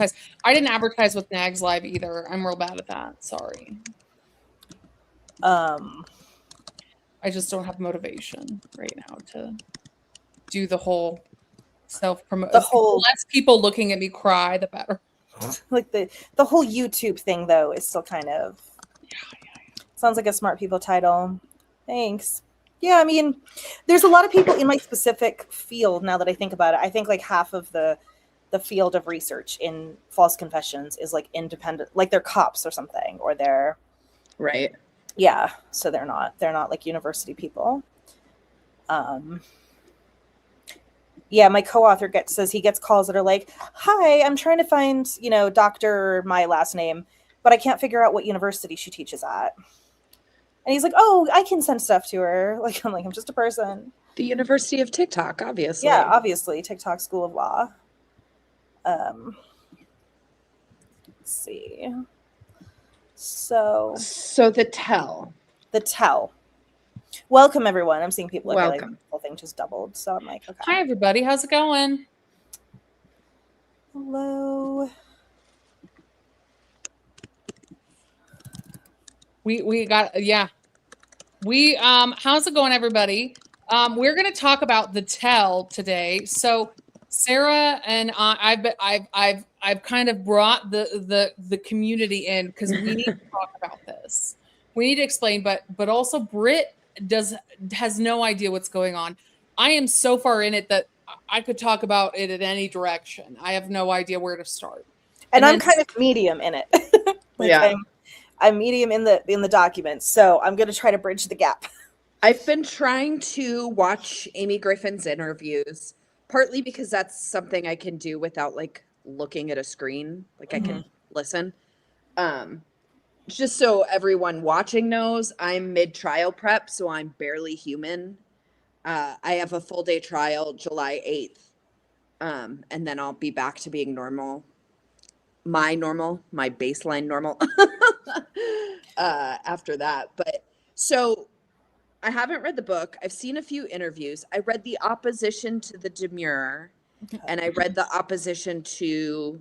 I didn't advertise with Nags Live either. I'm real bad at that. Sorry. I just don't have motivation right now to do the whole self-promote. The less people looking at me cry, the better. Like the whole YouTube thing, though, is still kind of sounds like a smart people title. Thanks. Yeah, I mean, there's a lot of people in my specific field now that I think about it. I think like half of the field of research in false confessions is like independent, like they're cops or something, or they're right. Yeah, so they're not like university people. Yeah, my co-author says he gets calls that are like, "Hi, I'm trying to find, Dr. my last name, but I can't figure out what university she teaches at." And he's like, "Oh, I can send stuff to her." Like, I'm just a person. The University of TikTok, obviously. Yeah, obviously, TikTok School of Law. Let's see. So the tell. Welcome, everyone. I'm seeing people like the whole thing just doubled. So I'm like, okay. Hi, everybody. How's it going? Hello. We got how's it going, everybody? We're gonna talk about the tell today. So Sara and I've kind of brought the community in because we need to talk about this. We need to explain, but also Britt has no idea what's going on. I am so far in it that I could talk about it in any direction. I have no idea where to start. And I'm kind of medium in it. I'm medium in the documents, so I'm going to try to bridge the gap. I've been trying to watch Amy Griffin's interviews, partly because that's something I can do without like looking at a screen. Like I can listen. Just so everyone watching knows, I'm mid-trial prep, so I'm barely human. I have a full day trial July 8th, and then I'll be back to being normal. My baseline normal after that. But so I haven't read the book. I've seen a few interviews. I read the opposition to the demurrer, and I read the opposition to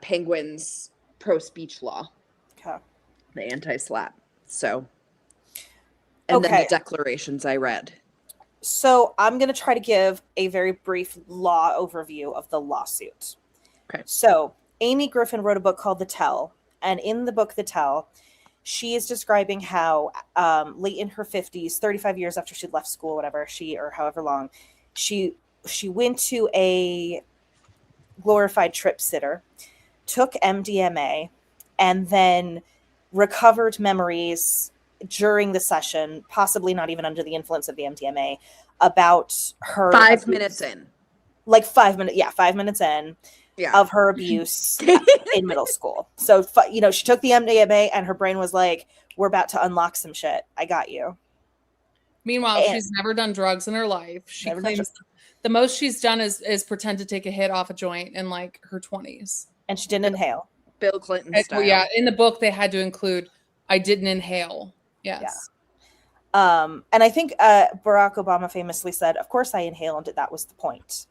Penguin's pro-speech law. The anti-slap. So, and then the declarations I read. So I'm going to try to give a very brief law overview of the lawsuit. Okay. So Amy Griffin wrote a book called The Tell. And in the book, The Tell, she is describing how late in her 50s, 35 years after she'd left school, whatever, or however long, she went to a glorified trip sitter, took MDMA, and then recovered memories during the session, possibly not even under the influence of the MDMA, about her 5 minutes in. Like 5 minutes, 5 minutes in of her abuse in middle school. So, she took the MDMA and her brain was like, we're about to unlock some shit. I got you. Meanwhile, she's never done drugs in her life. She claims the most she's done is pretend to take a hit off a joint in like her 20s. And she didn't inhale. Bill Clinton style. Yeah, in the book they had to include I didn't inhale. Yes. Yeah. And I think Barack Obama famously said, "Of course I inhaled. That was the point."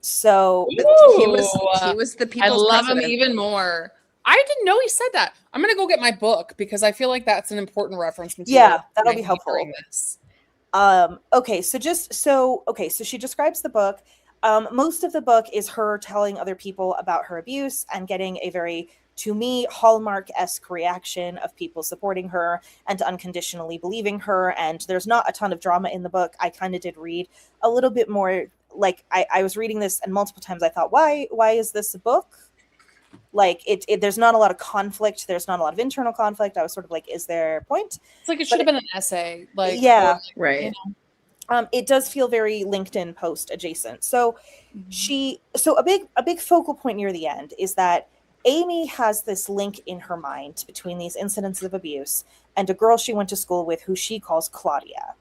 So he was the people's I love president. him even more. I didn't know he said that. I'm gonna go get my book because I feel like that's an important reference material. Yeah, that'll be helpful. So she describes the book. Most of the book is her telling other people about her abuse and getting a very, to me, Hallmark-esque reaction of people supporting her and unconditionally believing her. And there's not a ton of drama in the book. I kind of did read a little bit more. Like I was reading this and multiple times I thought, why is this a book? Like there's not a lot of conflict. There's not a lot of internal conflict. I was sort of like, is there a point? It's like it should have been an essay. Like, right. You know. It does feel very LinkedIn post adjacent. So a big focal point near the end is that Amy has this link in her mind between these incidents of abuse and a girl she went to school with who she calls Claudia.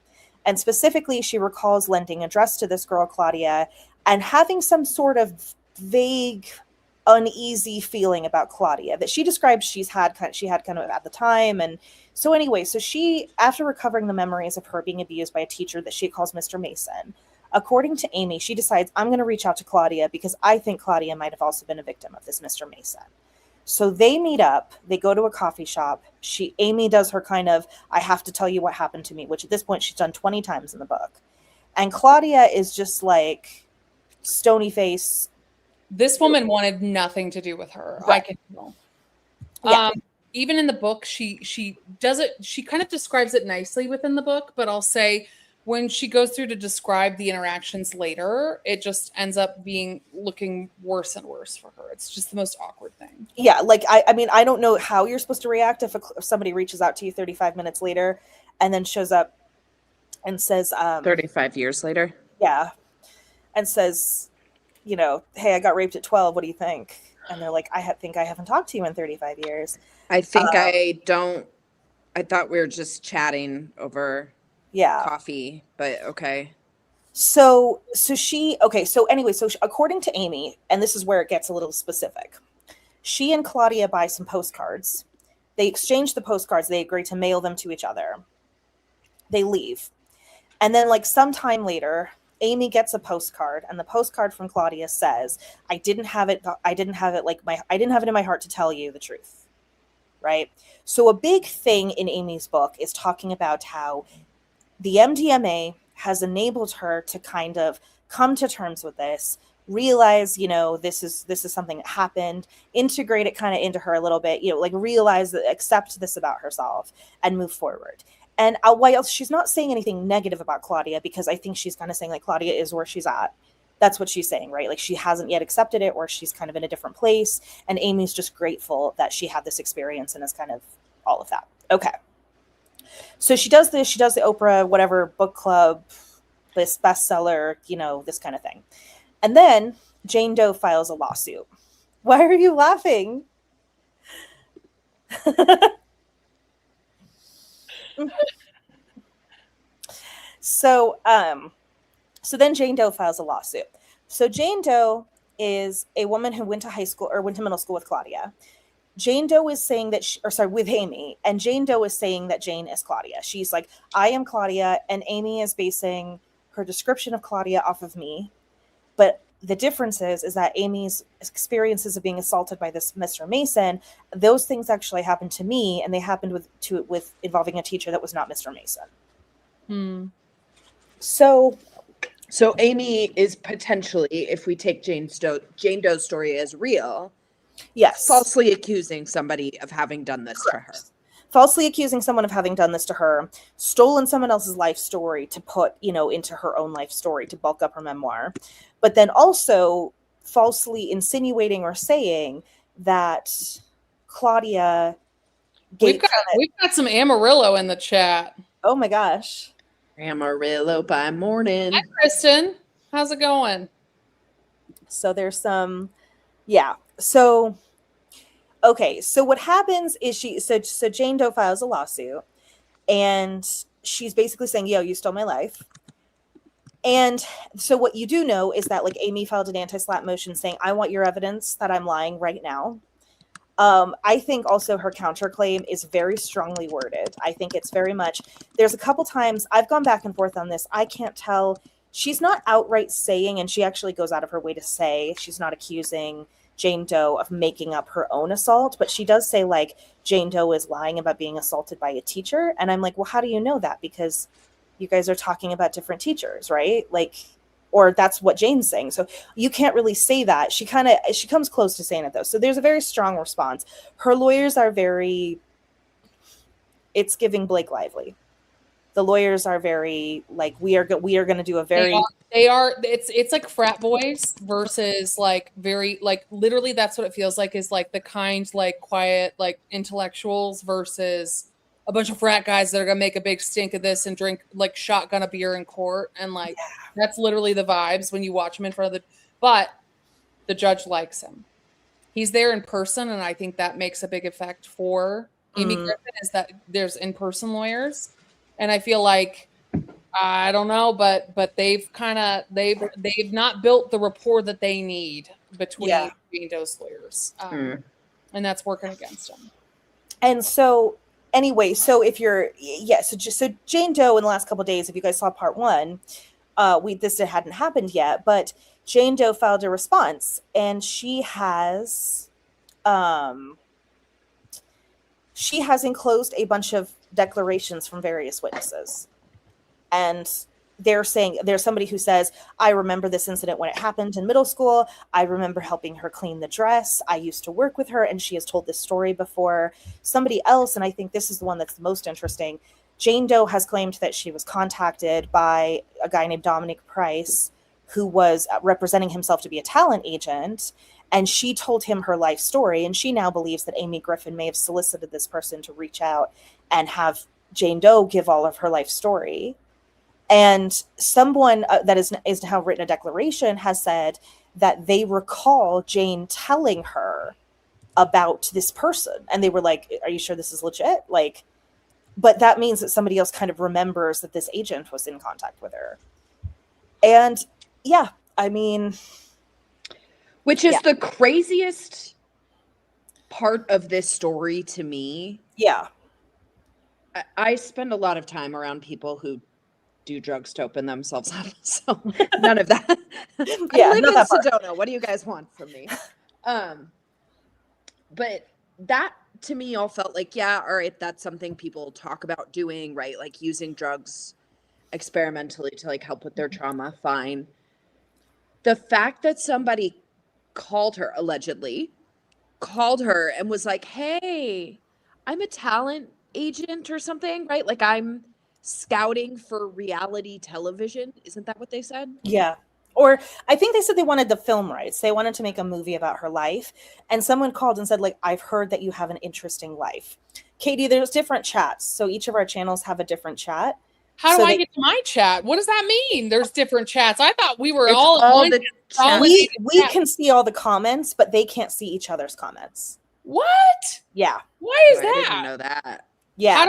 And specifically, she recalls lending a dress to this girl, Claudia, and having some sort of vague, uneasy feeling about Claudia that she describes she had kind of at the time. And so anyway, so she, after recovering the memories of her being abused by a teacher that she calls Mr. Mason, According to Amy, she decides, I'm going to reach out to Claudia because I think Claudia might have also been a victim of this Mr. Mason. So they meet up, they go to a coffee shop. Amy does her kind of, I have to tell you what happened to me, which at this point she's done 20 times in the book. And Claudia is just like stony face. This woman wanted nothing to do with her. Right. I can tell. Yeah. Even in the book, she does it. She kind of describes it nicely within the book, but I'll say when she goes through to describe the interactions later, it just ends up looking worse and worse for her. It's just the most awkward thing. Yeah, like I mean, I don't know how you're supposed to react if somebody reaches out to you 35 minutes later and then shows up and says 35 years later. Yeah. And says, you know, hey, I got raped at 12. What do you think? And they're like, I think I haven't talked to you in 35 years. I think I thought we were just chatting over coffee, but okay. So anyway, according to Amy, and this is where it gets a little specific, she and Claudia buy some postcards. They exchange the postcards. They agree to mail them to each other. They leave. And then like sometime later, Amy gets a postcard, and the postcard from Claudia says, I didn't have it in my heart to tell you the truth. Right? So a big thing in Amy's book is talking about how the MDMA has enabled her to kind of come to terms with this, realize, you know, this is something that happened, integrate it kind of into her a little bit, you know, like realize that, accept this about herself and move forward. And while she's not saying anything negative about Claudia, because I think she's kind of saying like Claudia is where she's at. That's what she's saying, right? Like she hasn't yet accepted it, or she's kind of in a different place. And Amy's just grateful that she had this experience and is kind of all of that. Okay. So she does this. She does the Oprah, whatever, book club, this bestseller, you know, this kind of thing. And then Jane Doe files a lawsuit. Why are you laughing? So then Jane Doe files a lawsuit. So Jane Doe is a woman who went to high school or went to middle school with Claudia. Jane Doe is saying that, with Amy, and Jane Doe is saying that Jane is Claudia. She's like, I am Claudia, and Amy is basing her description of Claudia off of me. But the difference is that Amy's experiences of being assaulted by this Mr. Mason, those things actually happened to me, and they happened with involving a teacher that was not Mr. Mason. So Amy is potentially, if we take Jane Doe's story as real, yes, falsely accusing somebody of having done this to her. Falsely accusing someone of having done this to her, stolen someone else's life story to put, you know, into her own life story to bulk up her memoir, but then also falsely insinuating or saying that Claudia we've got some Amarillo in the chat. Oh my gosh. Amarillo by morning. Hi, Kristen. How's it going? So there's some, yeah. So, okay. So what happens is so Jane Doe files a lawsuit, and she's basically saying, yo, you stole my life. And so what you do know is that like Amy filed an anti-slap motion saying, I want your evidence that I'm lying right now. I think also her counterclaim is very strongly worded. I think it's very much, there's a couple times I've gone back and forth on this. I can't tell. She's not outright saying, and she actually goes out of her way to say, she's not accusing Jane Doe of making up her own assault, but she does say like Jane Doe is lying about being assaulted by a teacher. And I'm like, well, how do you know that? Because you guys are talking about different teachers, right? Like, or that's what Jane's saying. So you can't really say that. She comes close to saying it though. So there's a very strong response. Her lawyers are it's giving Blake Lively. The lawyers are very like, we are going to do a very, it's like frat boys versus like very, like literally that's what it feels like, is like the kind, like quiet, like intellectuals versus a bunch of frat guys that are going to make a big stink of this and drink like shotgun a beer in court. And like, that's literally the vibes when you watch him in front of but the judge likes him. He's there in person. And I think that makes a big effect for Amy Griffin, is that there's in-person lawyers. And I feel like, I don't know, but they've not built the rapport that they need between Jane Doe's lawyers. And that's working against them. And so anyway, so if you're, so Jane Doe in the last couple of days, if you guys saw part 1, this hadn't happened yet, but Jane Doe filed a response, and she has enclosed a bunch of declarations from various witnesses. And they're saying, there's somebody who says, I remember this incident when it happened in middle school. I remember helping her clean the dress. I used to work with her, and she has told this story before. Somebody else, and I think this is the one that's the most interesting, Jane Doe has claimed that she was contacted by a guy named Dominic Price, who was representing himself to be a talent agent, and she told him her life story, and she now believes that Amy Griffin may have solicited this person to reach out and have Jane Doe give all of her life story. And someone that is now written a declaration has said that they recall Jane telling her about this person. And they were like, are you sure this is legit? Like, but that means that somebody else kind of remembers that this agent was in contact with her. And yeah, I mean, which is the craziest part of this story to me. Yeah. I spend a lot of time around people who do drugs to open themselves up. So none of that. Yeah, I live in that Sedona. What do you guys want from me? But that to me all felt like, yeah, all right, that's something people talk about doing, right? Like using drugs experimentally to like help with their trauma. Fine. The fact that somebody allegedly called her and was like, hey, I'm a talent agent or something, right? Like I'm scouting for reality television. Isn't that what they said? Yeah. Or I think they said they wanted the film rights. They wanted to make a movie about her life. And someone called and said, like, I've heard that you have an interesting life. Katie, there's different chats. So each of our channels have a different chat. How do I get to my chat? What does that mean? There's different chats. I thought we were all the chat. We can see all the comments, but they can't see each other's comments. What? Yeah. Why is that? I didn't know that. Yeah.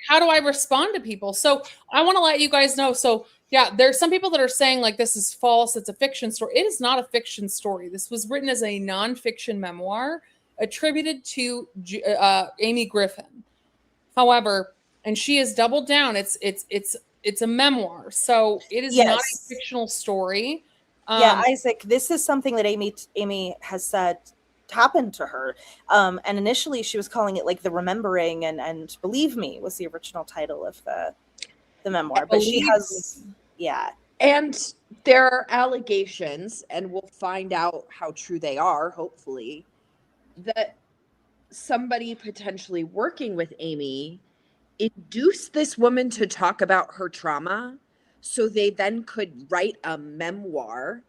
How do I respond to people? So I want to let you guys know. So yeah, there's some people that are saying like this is false. It's a fiction story. It is not a fiction story. This was written as a nonfiction memoir attributed to Amy Griffin. However, and she has doubled down. It's a memoir, so it is not a fictional story. Yeah, Isaac, this is something that Amy has said happened to her. And initially she was calling it like The Remembering, and Believe Me was the original title of the memoir. But she has And there are allegations, and we'll find out how true they are, hopefully, that somebody potentially working with Amy induced this woman to talk about her trauma so they then could write a memoir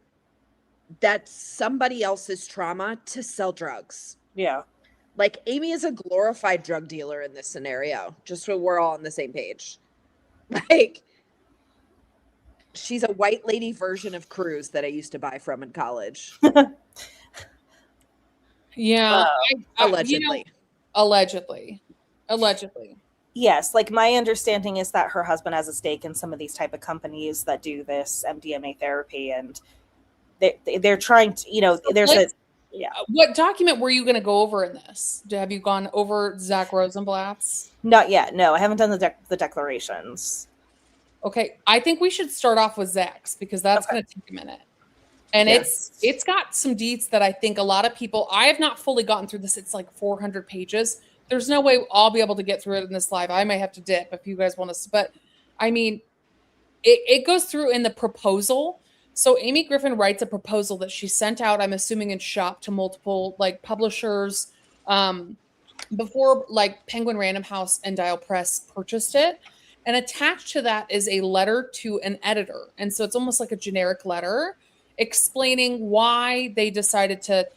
that's somebody else's trauma to sell drugs. Yeah. Like Amy is a glorified drug dealer in this scenario, just so we're all on the same page. Like she's a white lady version of Cruz that I used to buy from in college. Yeah. Allegedly. Allegedly. Yes, like my understanding is that her husband has a stake in some of these type of companies that do this MDMA therapy, and they're trying to, What document were you going to go over in this? Have you gone over Zach Rosenblatt's? Not yet. No, I haven't done the declarations. Okay, I think we should start off with Zach's because that's going to take a minute. And it's got some deets that I think a lot of people, I have not fully gotten through this. It's like 400 pages. There's no way I'll be able to get through it in this live. I may have to dip if you guys want to, but I mean, it goes through in the proposal. So Amy Griffin writes a proposal that she sent out, I'm assuming in shop to multiple like publishers before like Penguin Random House and Dial Press purchased it. And attached to that is a letter to an editor. And so it's almost like a generic letter explaining why they decided to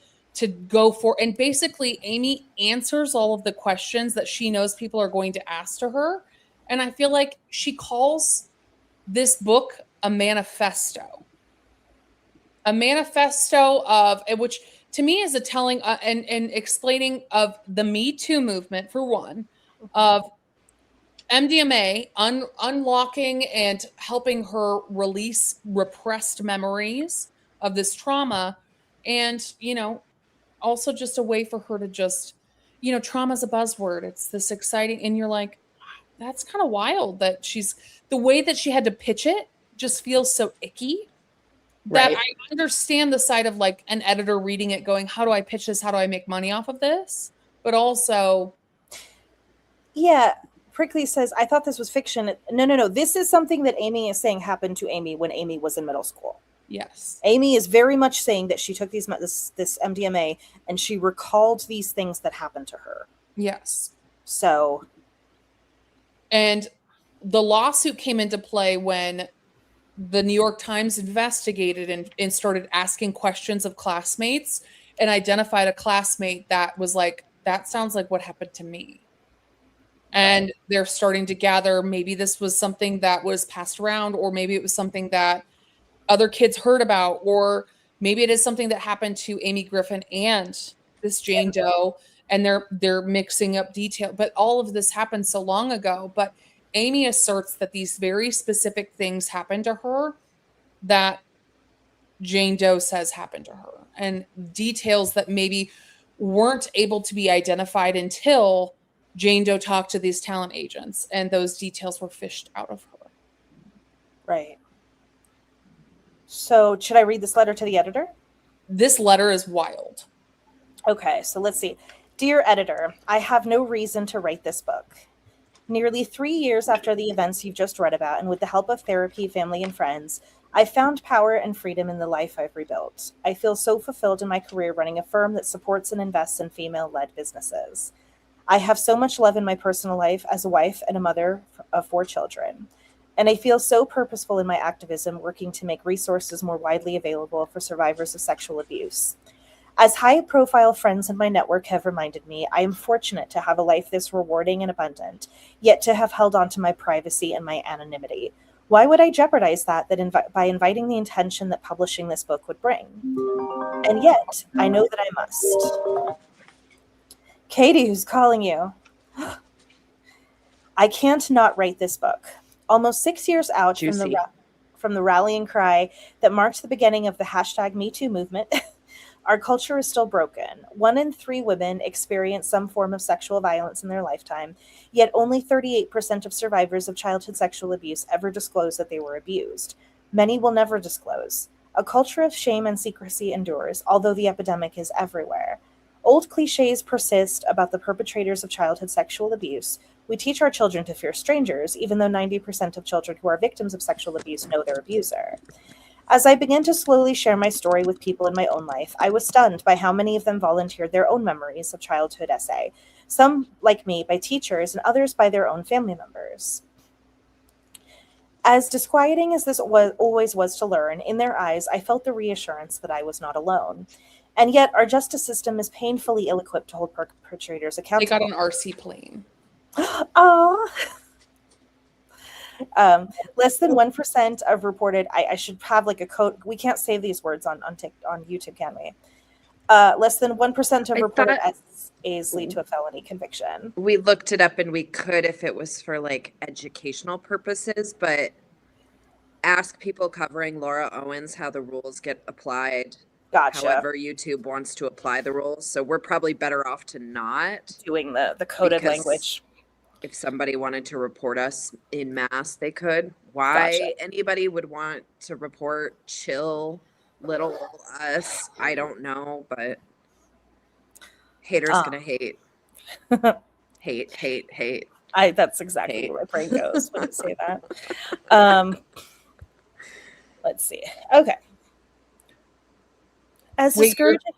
go for, and basically Amy answers all of the questions that she knows people are going to ask to her. And I feel like she calls this book a manifesto of, which to me is a telling and explaining of the Me Too movement, for one, of MDMA unlocking and helping her release repressed memories of this trauma. And, also just a way for her to just, trauma's a buzzword. It's this exciting. And you're like, that's kind of wild that the way that she had to pitch it just feels so icky that Right. I understand the side of like an editor reading it going, how do I pitch this? How do I make money off of this? But also, Yeah. Prickly says, I thought this was fiction. No. This is something that Amy is saying happened to Amy when Amy was in middle school. yes. Amy is very much saying that she took this MDMA and she recalled these things that happened to her. Yes. So, and the lawsuit came into play when the New York Times investigated and started asking questions of classmates and identified a classmate that was like, that sounds like what happened to me. And they're starting to gather, maybe this was something that was passed around, or maybe it was something that other kids heard about, or maybe it is something that happened to Amy Griffin and this Jane Doe, and they're mixing up detail. But all of this happened so long ago. But Amy asserts that these very specific things happened to her that Jane Doe says happened to her, and details that maybe weren't able to be identified until Jane Doe talked to these talent agents, and those details were fished out of her. right. So, should I read this letter to the editor? This letter is wild. Okay, so let's see. Dear editor, I have no reason to write this book. Nearly 3 years after the events you've just read about, and with the help of therapy, family, and friends, I've found power and freedom in the life I've rebuilt. I feel so fulfilled in my career running a firm that supports and invests in female-led businesses. I have so much love in my personal life as a wife and a mother of 4 children. And I feel so purposeful in my activism, working to make resources more widely available for survivors of sexual abuse. As high-profile friends in my network have reminded me, I am fortunate to have a life this rewarding and abundant, yet to have held on to my privacy and my anonymity. Why would I jeopardize that by inviting the intention that publishing this book would bring? And yet, I know that I must. Katie, who's calling you? I can't not write this book. Almost 6 years out from the rallying cry that marked the beginning of the #MeToo movement, our culture is still broken. 1 in 3 women experience some form of sexual violence in their lifetime, yet only 38% of survivors of childhood sexual abuse ever disclose that they were abused. Many will never disclose. A culture of shame and secrecy endures, although the epidemic is everywhere. Old cliches persist about the perpetrators of childhood sexual abuse. We teach our children to fear strangers, even though 90% of children who are victims of sexual abuse know their abuser. As I began to slowly share my story with people in my own life, I was stunned by how many of them volunteered their own memories of childhood SA. Some, like me, by teachers, and others by their own family members. As disquieting as this always was to learn, in their eyes, I felt the reassurance that I was not alone. And yet, our justice system is painfully ill-equipped to hold perpetrators They accountable. got an RC plane. Oh. Less than 1% of reported. I should have like a code. We can't save these words on YouTube, can we? Less than 1% of reported SAs lead to a felony conviction. We looked it up and we could if it was for like educational purposes, but ask people covering Laura Owens how the rules get applied. Gotcha. However YouTube wants to apply the rules. So we're probably better off to not doing the coded language. If somebody wanted to report us in mass, they could. Why anybody would want to report chill little us, I don't know, but haters gonna hate. hate. That's exactly where my brain goes when you say that. Let's see. Okay. As Wait, discouraging.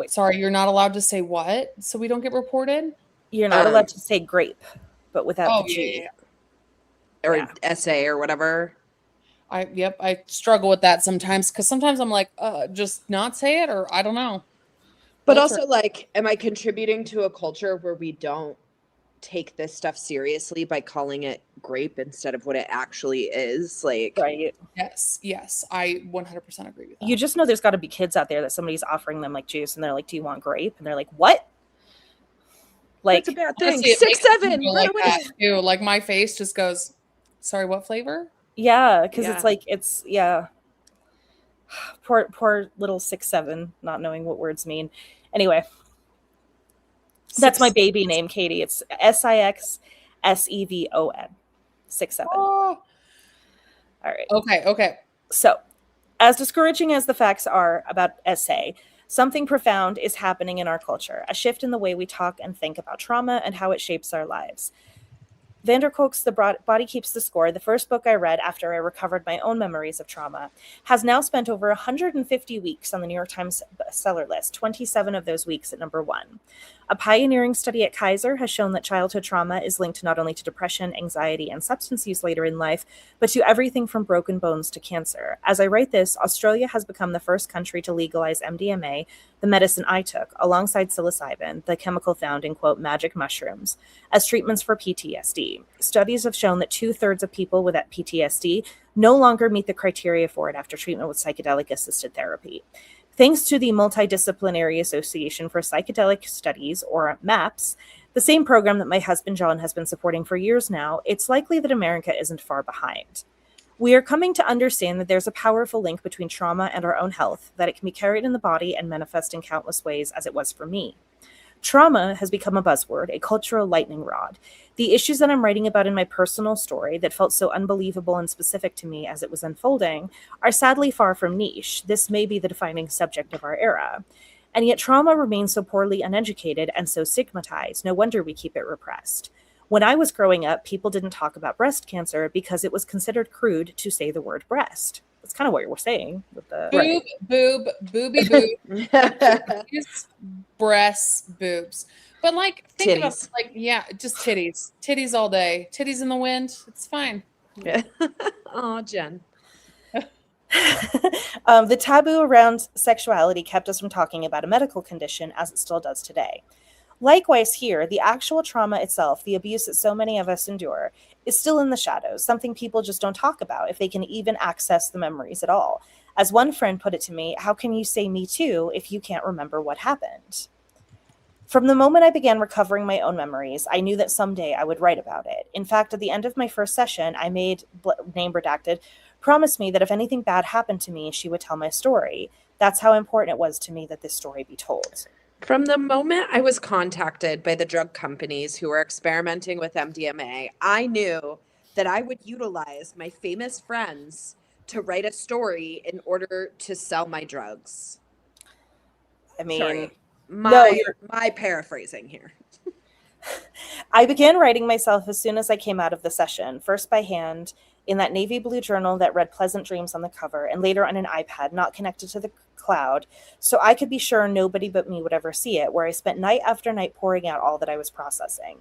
Sorry, you're not allowed to say what? So we don't get reported? You're not allowed to say grape, but without the G. Or essay or whatever. I struggle with that sometimes because sometimes I'm like, just not say it, or I don't know. But also, like, am I contributing to a culture where we don't take this stuff seriously by calling it grape instead of what it actually is? Like, right. Yes, I 100% agree with that. You just know there's got to be kids out there that somebody's offering them like juice, and they're like, "Do you want grape?" And they're like, "What?" Like, that's a bad thing. Honestly, 6'7", right like away. that too. Like my face just goes, "Sorry, what flavor?" Yeah, because it's like Poor little 6'7", not knowing what words mean. Anyway, that's my baby name, Katie. It's SIXSEVON. 6'7". Oh. All right. Okay. So, as discouraging as the facts are about SA, something profound is happening in our culture, a shift in the way we talk and think about trauma and how it shapes our lives. Van der Kolk's The Body Keeps the Score, the first book I read after I recovered my own memories of trauma, has now spent over 150 weeks on the New York Times bestseller list, 27 of those weeks at number 1. A pioneering study at Kaiser has shown that childhood trauma is linked not only to depression, anxiety, and substance use later in life, but to everything from broken bones to cancer. As I write this, Australia has become the first country to legalize MDMA, the medicine I took, alongside psilocybin, the chemical found in, quote, magic mushrooms, as treatments for PTSD. Studies have shown that 2/3 of people with PTSD no longer meet the criteria for it after treatment with psychedelic-assisted therapy. Thanks to the Multidisciplinary Association for Psychedelic Studies, or MAPS, the same program that my husband John has been supporting for years now, it's likely that America isn't far behind. We are coming to understand that there's a powerful link between trauma and our own health, that it can be carried in the body and manifest in countless ways, as it was for me. Trauma has become a buzzword, a cultural lightning rod. The issues that I'm writing about in my personal story that felt so unbelievable and specific to me as it was unfolding are sadly far from niche. This may be the defining subject of our era. And yet trauma remains so poorly uneducated and so stigmatized. No wonder we keep it repressed. When I was growing up, people didn't talk about breast cancer because it was considered crude to say the word breast. That's kind of what we're saying with the Booby, boob. Breasts, boobs. But like, think about Titties. like, yeah, just titties all day, titties in the wind. It's fine. Yeah. Oh, Jen. The taboo around sexuality kept us from talking about a medical condition, as it still does today. Likewise here, the actual trauma itself, the abuse that so many of us endure, is still in the shadows, something people just don't talk about if they can even access the memories at all. As one friend put it to me, how can you say me too if you can't remember what happened? From the moment I began recovering my own memories, I knew that someday I would write about it. In fact, at the end of my first session, I made, name redacted, promise me that if anything bad happened to me, she would tell my story. That's how important it was to me that this story be told. From the moment I was contacted by the drug companies who were experimenting with MDMA, I knew that I would utilize my famous friends to write a story in order to sell my drugs. I mean, Sorry, no, my paraphrasing here. I began writing myself as soon as I came out of the session, first by hand, in that navy blue journal that read Pleasant Dreams on the cover, and later on an iPad not connected to the cloud, so I could be sure nobody but me would ever see it, where I spent night after night pouring out all that I was processing.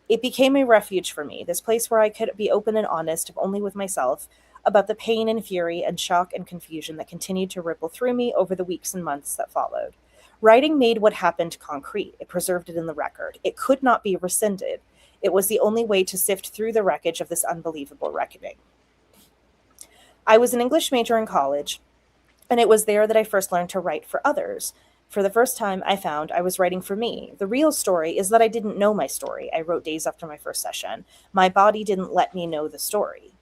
It became a refuge for me, this place where I could be open and honest, if only with myself, about the pain and fury and shock and confusion that continued to ripple through me over the weeks and months that followed. Writing made what happened concrete. It preserved it in the record. It could not be rescinded. It was the only way to sift through the wreckage of this unbelievable reckoning. I was an English major in college, and it was there that I first learned to write for others. For the first time, I found I was writing for me. The real story is that I didn't know my story. I wrote days after my first session. My body didn't let me know the story.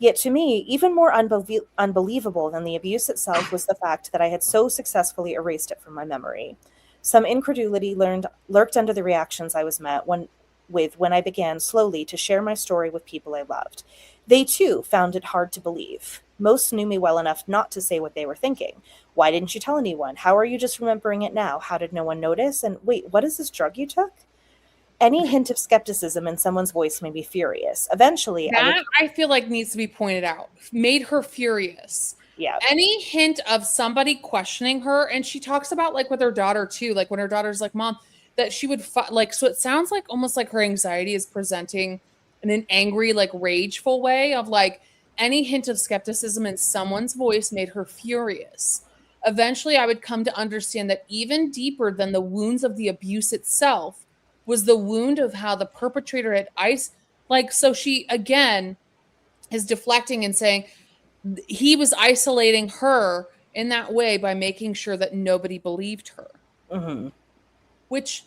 Yet to me, even more unbelievable than the abuse itself was the fact that I had so successfully erased it from my memory. Some incredulity lurked under the reactions I was met when I began slowly to share my story with people I loved. They too found it hard to believe. Most knew me well enough not to say what they were thinking. Why didn't you tell anyone? How are you just remembering it now? How did no one notice? And wait, what is this drug you took? Any hint of skepticism in someone's voice made me furious. Eventually, I feel like needs to be pointed out. Made her furious. Yeah. Any hint of somebody questioning her, and she talks about like with her daughter too, like when her daughter's like, "Mom," that she would like. So it sounds like almost like her anxiety is presenting in an angry, like rageful way of like any hint of skepticism in someone's voice made her furious. Eventually, I would come to understand that even deeper than the wounds of the abuse itself was the wound of how the perpetrator had so she again is deflecting and saying he was isolating her in that way by making sure that nobody believed her. Mm-hmm. Which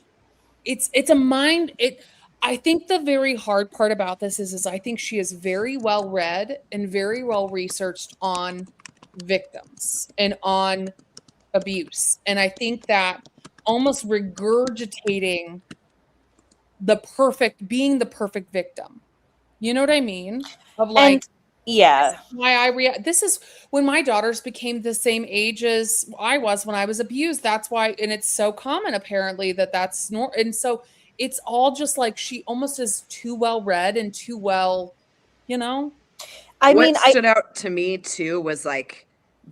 it's a mind I think the very hard part about this is I think she is very well read and very well researched on victims and on abuse. And I think that almost regurgitating being the perfect victim. You know what I mean? Of like, Yeah. Why I react. This is when my daughters became the same age as I was when I was abused. That's why, and it's so common apparently that's and so it's all just like she almost is too well read and too well, you know. I What mean, stood out to me too was like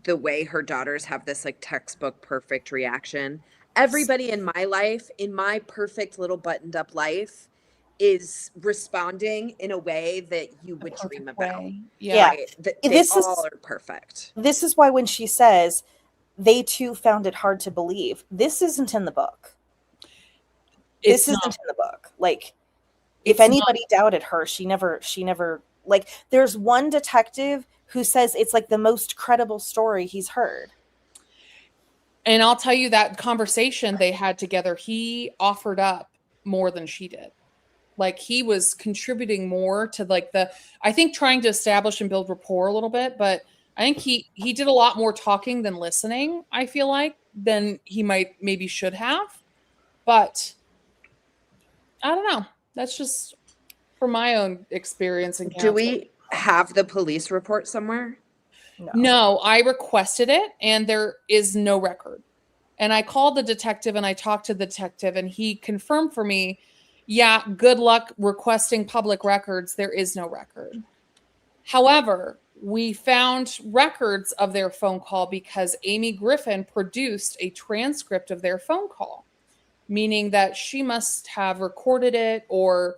the way her daughters have this like textbook perfect reaction. Everybody in my life, in my perfect little buttoned up life, is responding in a way that you A would dream perfect about, way. Yeah. yeah. right? That they This all is are perfect. this is why when she says they too found it hard to believe, this isn't in the book. This It's isn't not. in the book. Like, if It's not. anybody doubted her, she never like, there's one detective who says it's like the most credible story he's heard. And I'll tell you that conversation they had together, he offered up more than she did. Like he was contributing more to like I think trying to establish and build rapport a little bit, but I think he did a lot more talking than listening, I feel like, than he might maybe should have. But I don't know. That's just from my own experience in Do counseling. we have the police report somewhere? No. No, I requested it and there is no record. And I called the detective and I talked to the detective and he confirmed for me, yeah, good luck requesting public records. There is no record. However, we found records of their phone call because Amy Griffin produced a transcript of their phone call, meaning that she must have recorded it or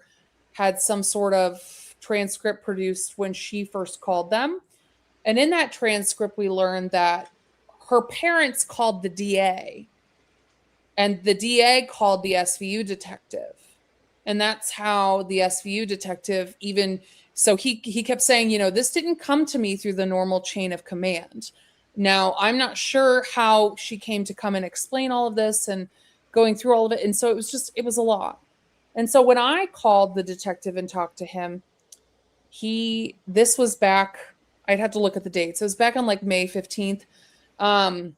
had some sort of transcript produced when she first called them. And in that transcript, we learned that her parents called the DA and the DA called the SVU detective. And that's how the SVU detective even so he kept saying, this didn't come to me through the normal chain of command. Now, I'm not sure how she came to come and explain all of this and going through all of it. And so it was a lot. And so when I called the detective and talked to him, this was back, I'd have to look at the dates. It was back on like May 15th. I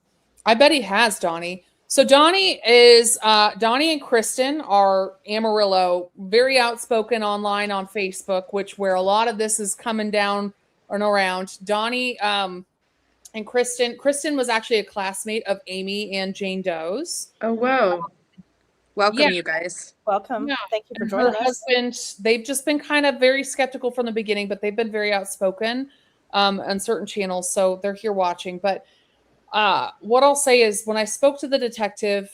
bet he has, Donnie. So Donnie and Kristen are Amarillo, very outspoken online on Facebook, where a lot of this is coming down and around. Donnie and Kristen was actually a classmate of Amy and Jane Doe's. Oh, whoa. Welcome, Yeah. you guys. Welcome. Yeah. Thank you for And joining her us. husband, they've just been kind of very skeptical from the beginning, but they've been very outspoken on certain channels. So they're here watching. But what I'll say is when I spoke to the detective,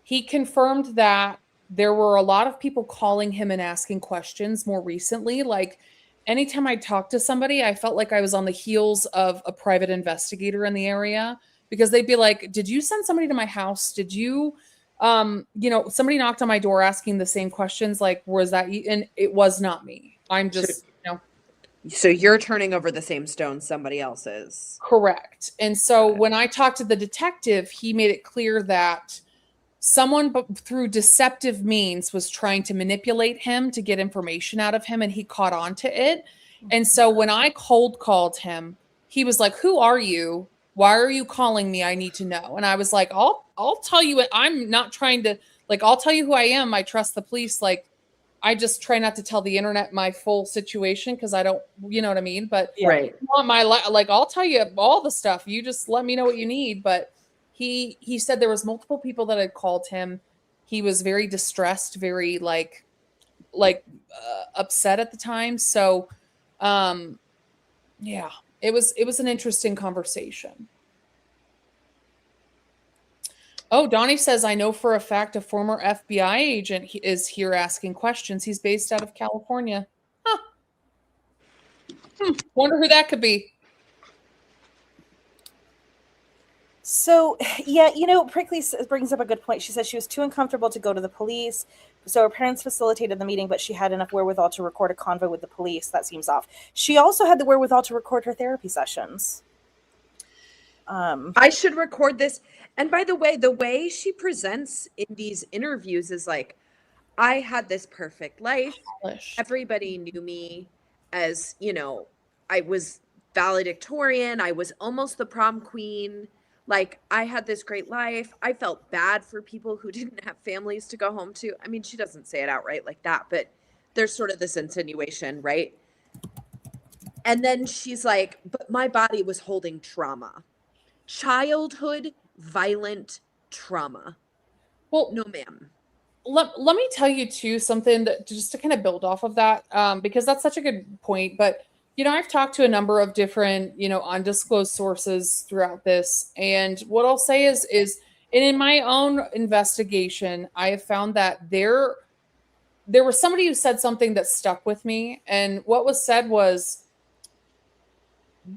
he confirmed that there were a lot of people calling him and asking questions more recently. Like anytime I talked to somebody, I felt like I was on the heels of a private investigator in the area because they'd be like, did you send somebody to my house? Did you, somebody knocked on my door asking the same questions. Like, was that you? And it was not me. I'm just, So you're turning over the same stone somebody else is. correct. And so when I talked to the detective, he made it clear that someone through deceptive means was trying to manipulate him to get information out of him and he caught on to it. And so when I cold called him, he was like, "Who are you? Why are you calling me? I need to know." And I was like, I'll tell you what, I'm not trying to, like, I'll tell you who I am. I trust the police. Like, I just try not to tell the internet my full situation because I don't, you know what I mean? But Right. if you want like I'll tell you all the stuff. You just let me know what you need. But he said there was multiple people that had called him. He was very distressed, very like upset at the time. So yeah, it was an interesting conversation. Oh, Donnie says, I know for a fact a former FBI agent is here asking questions. He's based out of California. Huh. Wonder who that could be. So, yeah, Prickly brings up a good point. She says she was too uncomfortable to go to the police. So her parents facilitated the meeting, but she had enough wherewithal to record a convo with the police. That seems off. She also had the wherewithal to record her therapy sessions. I should record this. And by the way she presents in these interviews is like, I had this perfect life. Everybody knew me as, I was valedictorian. I was almost the prom queen. Like, I had this great life. I felt bad for people who didn't have families to go home to. I mean, she doesn't say it outright like that, but there's sort of this insinuation, right? And then she's like, but my body was holding trauma. Childhood violent trauma. Well, No, ma'am. let me tell you too something that just to kind of build off of that, because that's such a good point. But I've talked to a number of different undisclosed sources throughout this, and what I'll say is and in my own investigation, I have found that there was somebody who said something that stuck with me, and what was said was,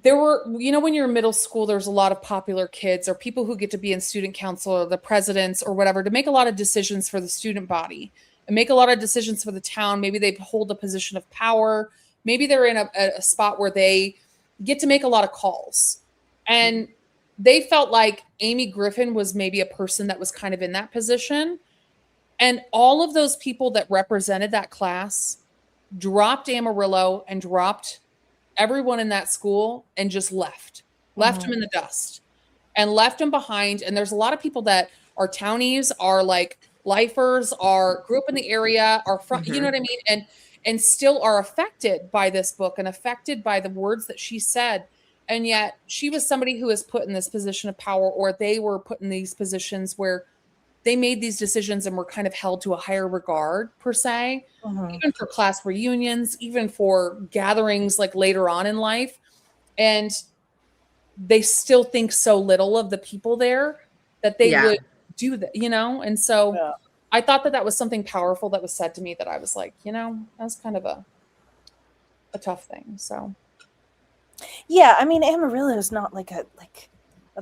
there were, when you're in middle school, there's a lot of popular kids or people who get to be in student council or the presidents or whatever to make a lot of decisions for the student body and make a lot of decisions for the town. Maybe they hold a position of power. Maybe they're in a spot where they get to make a lot of calls. And they felt like Amy Griffin was maybe a person that was kind of in that position. And all of those people that represented that class dropped Amarillo and dropped everyone in that school and just left them in the dust and left them behind. And there's a lot of people that are townies, are like lifers, grew up in the area, are from, you know what I mean? And still are affected by this book and affected by the words that she said. And yet she was somebody who was put in this position of power, or they were put in these positions where they made these decisions and were kind of held to a higher regard, per se, even for class reunions, even for gatherings like later on in life. And they still think so little of the people there that they would do that, And so I thought that was something powerful that was said to me that I was like, that's kind of a tough thing. So. Yeah. I mean, Amarillo is not like a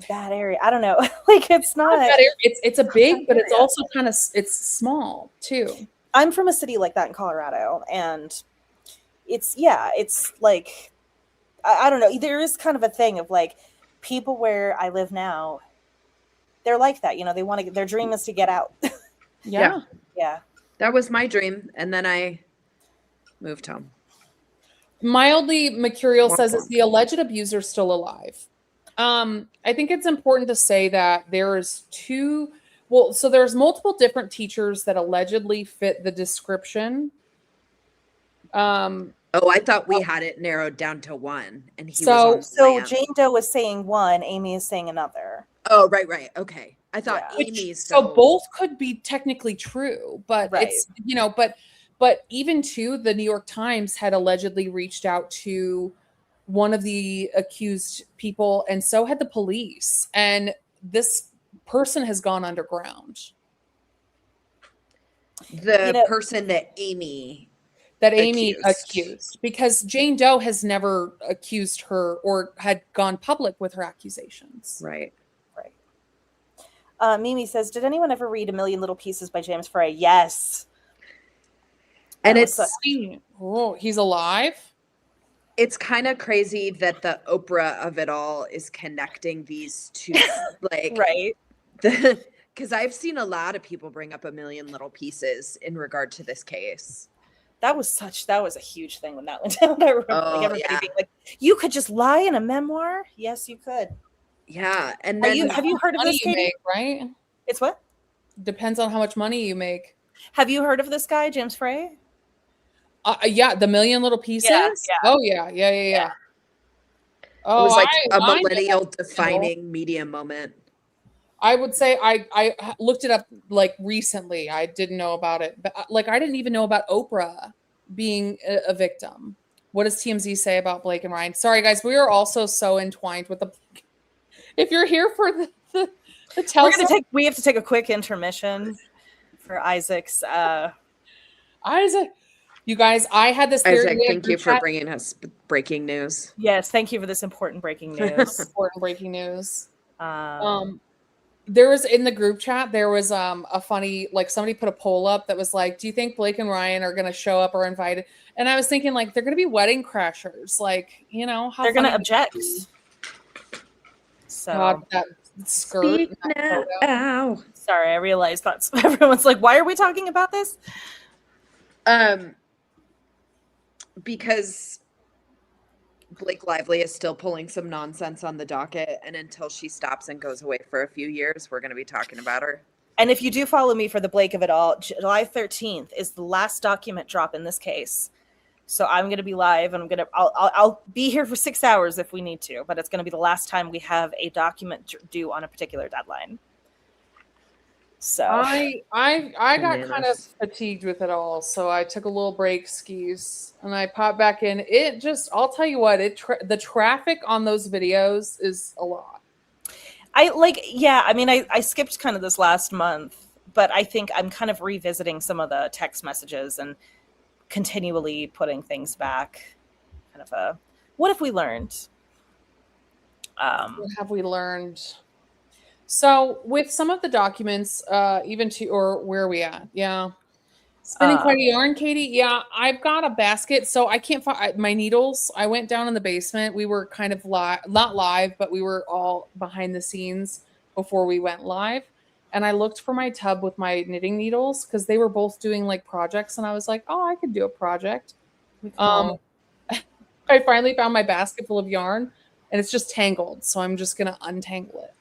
bad area. I don't know. Like, it's not. It's a big, but it's also kind of, it's small too. I'm from a city like that in Colorado, and it's like, I don't know. There is kind of a thing of like people where I live now, they're like that. They want to. Their dream is to get out. Yeah. That was my dream, and then I moved home. Mildly Mercurial says, is the alleged abuser still alive? I think it's important to say that there's multiple different teachers that allegedly fit the description. I thought we had it narrowed down to one, and he was on Jane Doe was saying one, Amy is saying another. Oh, right. Okay. I thought Amy's. So both could be technically true, but it's, but even too, the New York Times had allegedly reached out to one of the accused people, and so had the police, and this person has gone underground. The person that Amy accused, because Jane Doe has never accused her or had gone public with her accusations. Right. Mimi says, did anyone ever read A Million Little Pieces by James Frey? Yes. And it's he's alive. It's kind of crazy that the Oprah of it all is connecting these two, like, right. Because I've seen a lot of people bring up A Million Little Pieces in regard to this case. That was a huge thing when that went down. I remember everybody being like, you could just lie in a memoir? Yes, you could. Yeah. And then have you heard of this, Katie? Right? It's what? Depends on how much money you make. Have you heard of this guy, James Frey? Yeah, The Million Little Pieces. Yeah. Oh yeah. Oh, it was like a millennial defining media moment. I would say I looked it up like recently. I didn't know about it, but like I didn't even know about Oprah being a victim. What does TMZ say about Blake and Ryan? Sorry guys, we are also so entwined with the. If you're here for the tell, we have to take a quick intermission for Isaac's. Isaac, you guys, I had this theory. Isaac, thank you for bringing us breaking news. Yes, thank you for this important breaking news. Important breaking news. There was in the group chat, there was a funny, like somebody put a poll up that was like, do you think Blake and Ryan are going to show up or invited? And I was thinking like, they're going to be wedding crashers. Like, how they're going to object. So God, that skirt. Ow. Sorry, I realized that's everyone's like, why are we talking about this? Because Blake Lively is still pulling some nonsense on the docket, and until she stops and goes away for a few years, we're going to be talking about her. And if you do follow me for the Blake of it all, July 13th is the last document drop in this case. So I'm going to be live, and I'll be here for 6 hours if we need to, but it's going to be the last time we have a document due on a particular deadline. So I got kind of Bananas. fatigued with it all, so I took a little break, skis, and I popped back in. It just, I'll tell you what, the traffic on those videos is a lot. I skipped kind of this last month, but I think I'm kind of revisiting some of the text messages and continually putting things back. Kind of a, what have we learned? What have we learned? So with some of the documents, or where are we at? Yeah. Spinning quite a yarn, Katie. Yeah, I've got a basket, so I can't find my needles. I went down in the basement. We were kind of not live, but we were all behind the scenes before we went live. And I looked for my tub with my knitting needles because they were both doing like projects, and I was like, oh, I could do a project. I finally found my basket full of yarn, and it's just tangled, so I'm just gonna untangle it.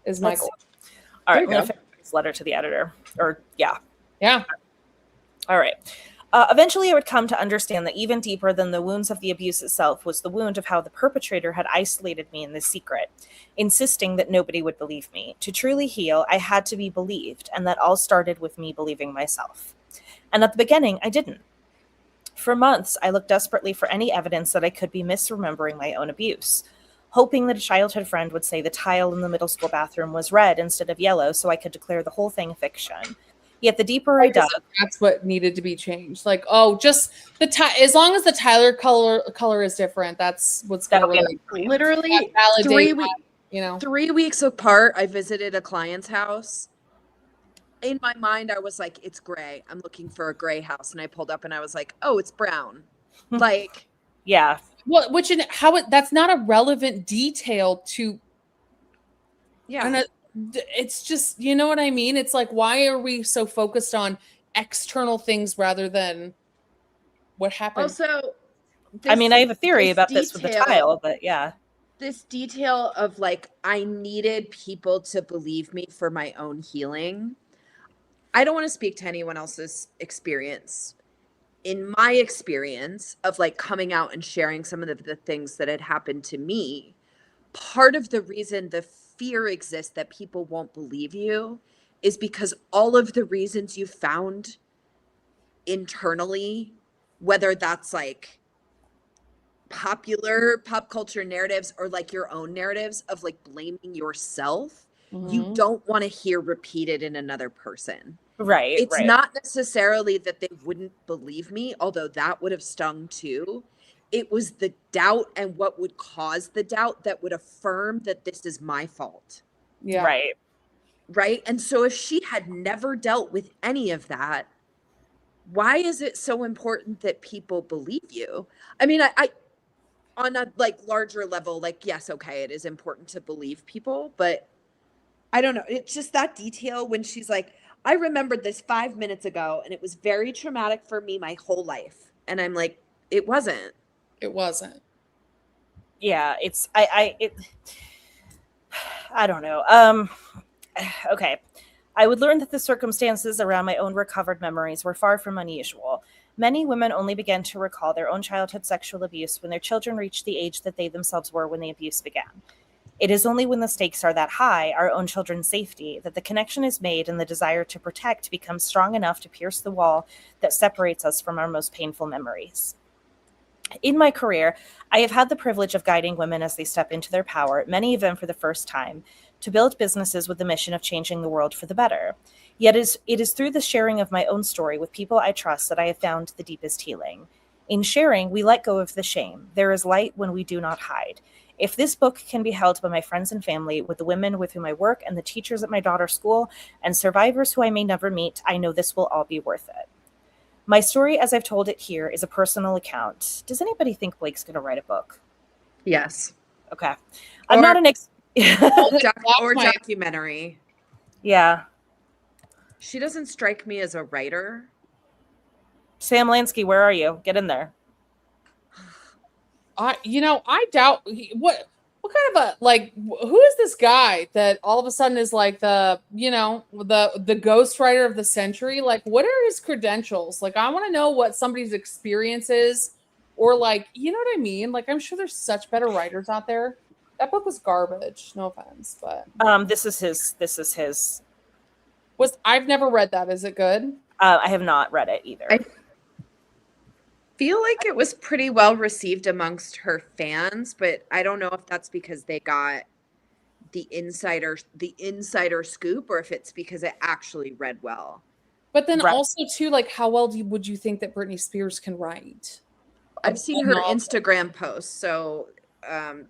Is my goal. All right, I'm going to finish this letter to the editor. Yeah. All right. Eventually, I would come to understand that even deeper than the wounds of the abuse itself was the wound of how the perpetrator had isolated me in this secret, insisting that nobody would believe me. To truly heal, I had to be believed, and that all started with me believing myself. And at the beginning, I didn't. For months, I looked desperately for any evidence that I could be misremembering my own abuse, hoping that a childhood friend would say the tile in the middle school bathroom was red instead of yellow so I could declare the whole thing a fiction. Yet the deeper I dug, that's what needed to be changed. Like, oh, just as long as the Tyler color is different, that's what's going to really literally validate. 3 weeks apart, I visited a client's house. In my mind, I was like, it's gray. I'm looking for a gray house. And I pulled up and I was like, oh, it's brown. Like, yeah. Well, that's not a relevant detail to. Yeah. And it's just, you know what I mean? It's like, why are we so focused on external things rather than what happened? Also, I have a theory about this with the tile, but yeah. This detail of like, I needed people to believe me for my own healing. I don't want to speak to anyone else's experience. In my experience of like coming out and sharing some of the things that had happened to me, part of the reason the fear exists that people won't believe you is because all of the reasons you found internally, whether that's like popular pop culture narratives or like your own narratives of like blaming yourself, you don't want to hear repeated in another person. Right. It's not necessarily that they wouldn't believe me, although that would have stung too. It was the doubt and what would cause the doubt that would affirm that this is my fault. Yeah. Right. And so if she had never dealt with any of that, why is it so important that people believe you? I mean, I on a like larger level, like, yes, okay, it is important to believe people, but I don't know. It's just that detail when she's like, I remembered this 5 minutes ago and it was very traumatic for me my whole life. And I'm like, it wasn't. It wasn't. Yeah, I don't know. Okay. I would learn that the circumstances around my own recovered memories were far from unusual. Many women only began to recall their own childhood sexual abuse when their children reached the age that they themselves were when the abuse began. It is only when the stakes are that high, our own children's safety, that the connection is made and the desire to protect becomes strong enough to pierce the wall that separates us from our most painful memories. In my career, I have had the privilege of guiding women as they step into their power, many of them for the first time, to build businesses with the mission of changing the world for the better. Yet it is through the sharing of my own story with people I trust that I have found the deepest healing. In sharing, we let go of the shame. There is light when we do not hide. If this book can be held by my friends and family, with the women with whom I work and the teachers at my daughter's school and survivors who I may never meet, I know this will all be worth it. My story, as I've told it here, is a personal account. Does anybody think Blake's going to write a book? Yes. Okay. I'm not an or documentary. Yeah. She doesn't strike me as a writer. Sam Lansky, where are you? Get in there. I doubt what kind of who is this guy that all of a sudden is like the ghostwriter of the century? Like, what are his credentials? Like, I want to know what somebody's experience is, or like, you know what I mean? Like, I'm sure there's such better writers out there. That book was garbage. No offense, but this is his. I've never read that. Is it good? I have not read it either. I feel like it was pretty well received amongst her fans, but I don't know if that's because they got the insider scoop, or if it's because it actually read well. But then also too, like, how well would you think that Britney Spears can write? I've seen her Instagram posts, so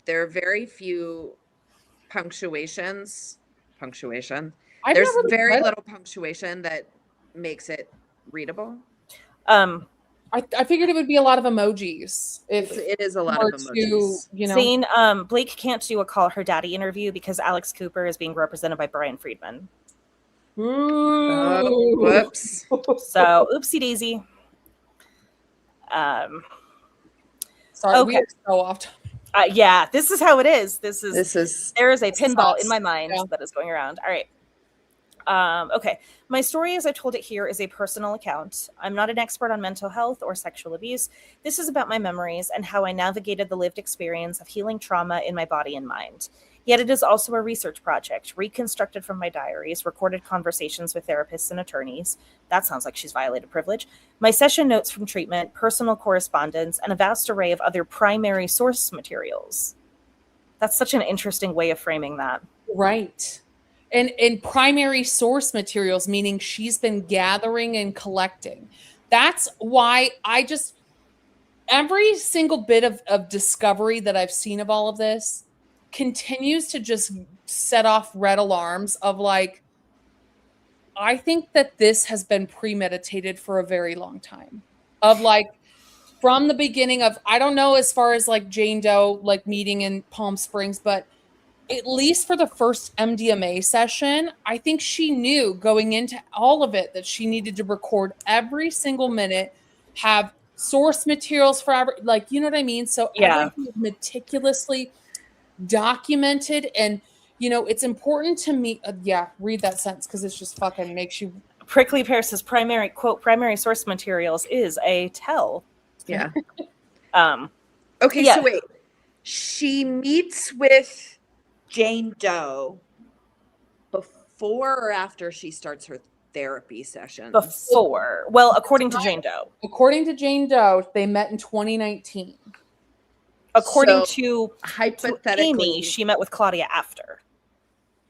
there are very few punctuation. There's very little punctuation that makes it readable. I figured it would be a lot of emojis. It is a lot of emojis. Zane, Blake can't do a Call Her Daddy interview because Alex Cooper is being represented by Brian Friedman. Ooh. Whoops. So, oopsie daisy. Sorry, okay. We are so off topic. Yeah, this is how it is. There is a pinball in my mind that is going around. All right. Okay. My story, as I told it here, is a personal account. I'm not an expert on mental health or sexual abuse. This is about my memories and how I navigated the lived experience of healing trauma in my body and mind. Yet it is also a research project, reconstructed from my diaries, recorded conversations with therapists and attorneys. That sounds like she's violated privilege. My session notes from treatment, personal correspondence, and a vast array of other primary source materials. That's such an interesting way of framing that. Right. And primary source materials, meaning she's been gathering and collecting. That's why every single bit of discovery that I've seen of all of this continues to just set off red alarms of like, I think that this has been premeditated for a very long time. Of like, from the beginning of, I don't know as far as like Jane Doe, like meeting in Palm Springs, but at least for the first MDMA session, I think she knew going into all of it that she needed to record every single minute, have source materials for every, like, you know what I mean? So everything is meticulously documented. And, you know, it's important to me. Read that sentence because it's just fucking makes you. Prickly Pear says primary source materials is a tell. Yeah. Okay, so wait. She meets with Jane Doe before or after she starts her therapy session? Before. Well, according to Jane Doe. According to Jane Doe, they met in 2019. According to hypothetically, Amy, she met with Claudia after.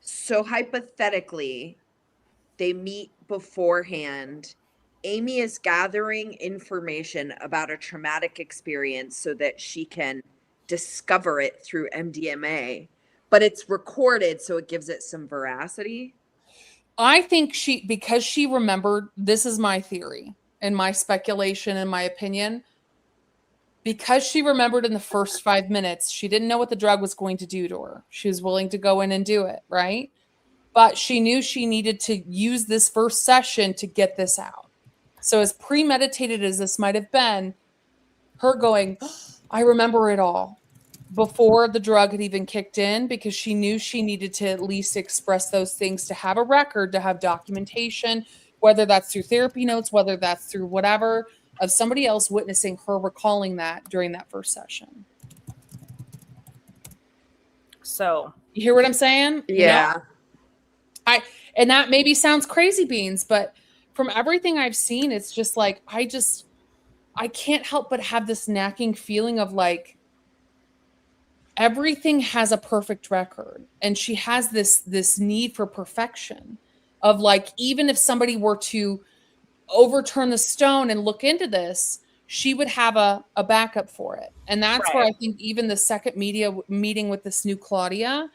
So hypothetically, they meet beforehand. Amy is gathering information about a traumatic experience so that she can discover it through MDMA. But it's recorded, so it gives it some veracity. I think because she remembered, this is my theory and my speculation and my opinion, because she remembered in the first 5 minutes, she didn't know what the drug was going to do to her. She was willing to go in and do it, right? But she knew she needed to use this first session to get this out. So as premeditated as this might have been, her going, I remember it all, before the drug had even kicked in, because she knew she needed to at least express those things to have a record, to have documentation, whether that's through therapy notes, whether that's through whatever, of somebody else witnessing her recalling that during that first session. So you hear what I'm saying? Yeah. And that maybe sounds crazy beans, but from everything I've seen, it's just like, I can't help but have this nagging feeling of like, everything has a perfect record, and she has this need for perfection of like, even if somebody were to overturn the stone and look into this, she would have a backup for it. And that's where I think even the second meeting with this new Claudia,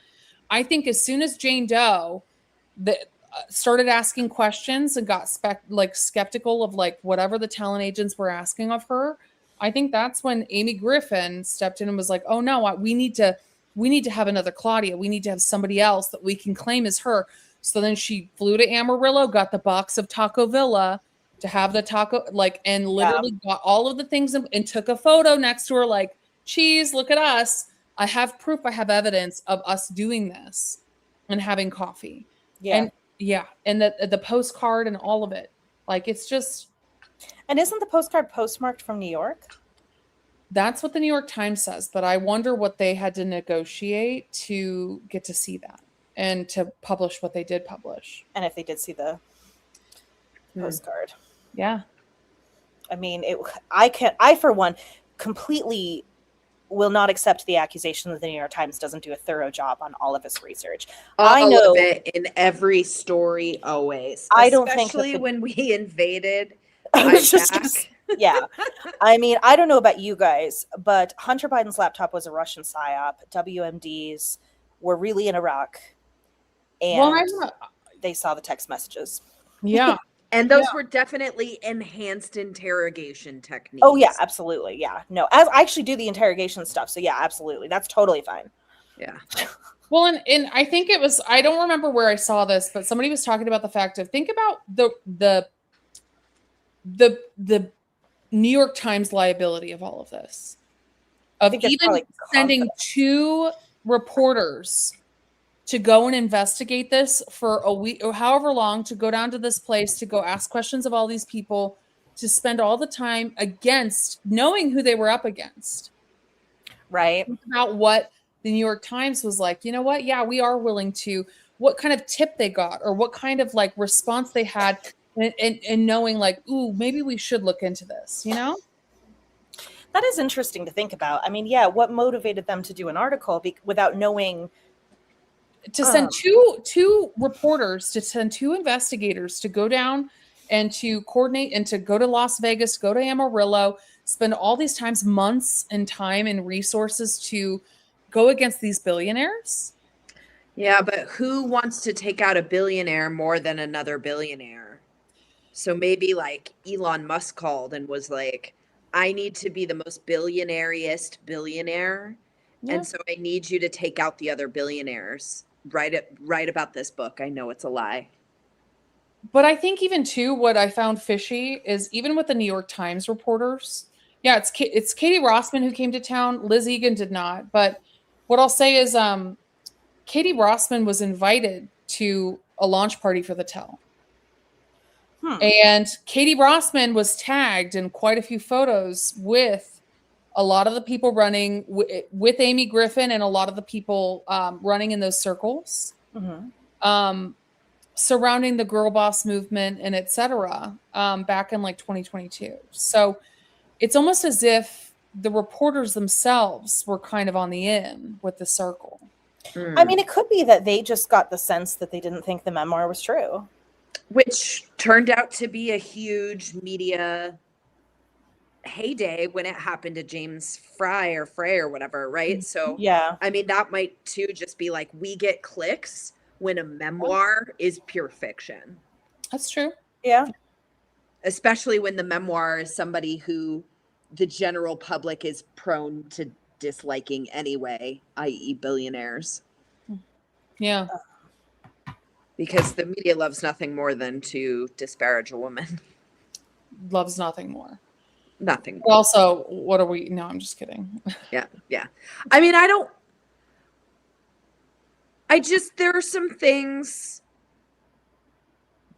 I think as soon as Jane Doe started asking questions and got skeptical of like whatever the talent agents were asking of her, I think that's when Amy Griffin stepped in and was like, oh no, we need to have another Claudia. We need to have somebody else that we can claim as her. So then she flew to Amarillo, got the box of Taco Villa to have the taco, and literally got all of the things and took a photo next to her, like, cheese, look at us. I have proof, I have evidence of us doing this and having coffee. Yeah. And yeah, and the postcard and all of it. Like, it's just, And isn't the postcard postmarked from New York? that's what the New York Times says, but I wonder what they had to negotiate to get to see that and to publish what they did publish. And if they did see the postcard. Yeah. I mean, I for one completely will not accept the accusation that the New York Times doesn't do a thorough job on all of its research. I know All of it in every story, always. I don't think that especially when we invaded yeah. I mean, I don't know about you guys, but Hunter Biden's laptop was a Russian psyop. WMDs were really in Iraq, and they saw the text messages. Yeah. And those were definitely enhanced interrogation techniques. Oh yeah, absolutely. Yeah. No, as I actually do the interrogation stuff. So yeah, absolutely. That's totally fine. Yeah. Well, and I think it was, I don't remember where I saw this, but somebody was talking about the fact of, think about the New York Times liability of all of this. Of even sending 2 reporters to go and investigate this for a week or however long, to go down to this place, to go ask questions of all these people, to spend all the time against knowing who they were up against. Right. Think about what the New York Times was like, you know what? Yeah, we are willing to, what kind of tip they got or what kind of like response they had, and knowing like, ooh, maybe we should look into this, you know? That is interesting to think about. I mean, yeah, what motivated them to do an article without knowing? To send two reporters, to send 2 investigators to go down and to coordinate and to go to Las Vegas, go to Amarillo, spend all these times, months and time and resources to go against these billionaires. Yeah, but who wants to take out a billionaire more than another billionaire? So maybe like Elon Musk called and was like, I need to be the most billionaire-iest billionaire. Yeah. And so I need you to take out the other billionaires. Write about this book. I know it's a lie. But I think even too, what I found fishy is even with the New York Times reporters. Yeah, it's Katie Rossman who came to town. Liz Egan did not. But what I'll say is Katie Rossman was invited to a launch party for the Tell. And Katie Rossman was tagged in quite a few photos with a lot of the people running with Amy Griffin and a lot of the people running in those circles, surrounding the girl boss movement and etc. Back in like 2022. So it's almost as if the reporters themselves were kind of on the in with the circle. I mean, it could be that they just got the sense that they didn't think the memoir was true. Which turned out to be a huge media heyday when it happened to James Frey or whatever, right? So yeah, I mean, that might too just be like, we get clicks when a memoir is pure fiction. That's true. Yeah. Especially when the memoir is somebody who the general public is prone to disliking anyway, i.e. billionaires. Yeah. Because the media loves nothing more than to disparage a woman. Loves nothing more. Nothing more. But also, what are we? No, I'm just kidding. Yeah. I mean, there are some things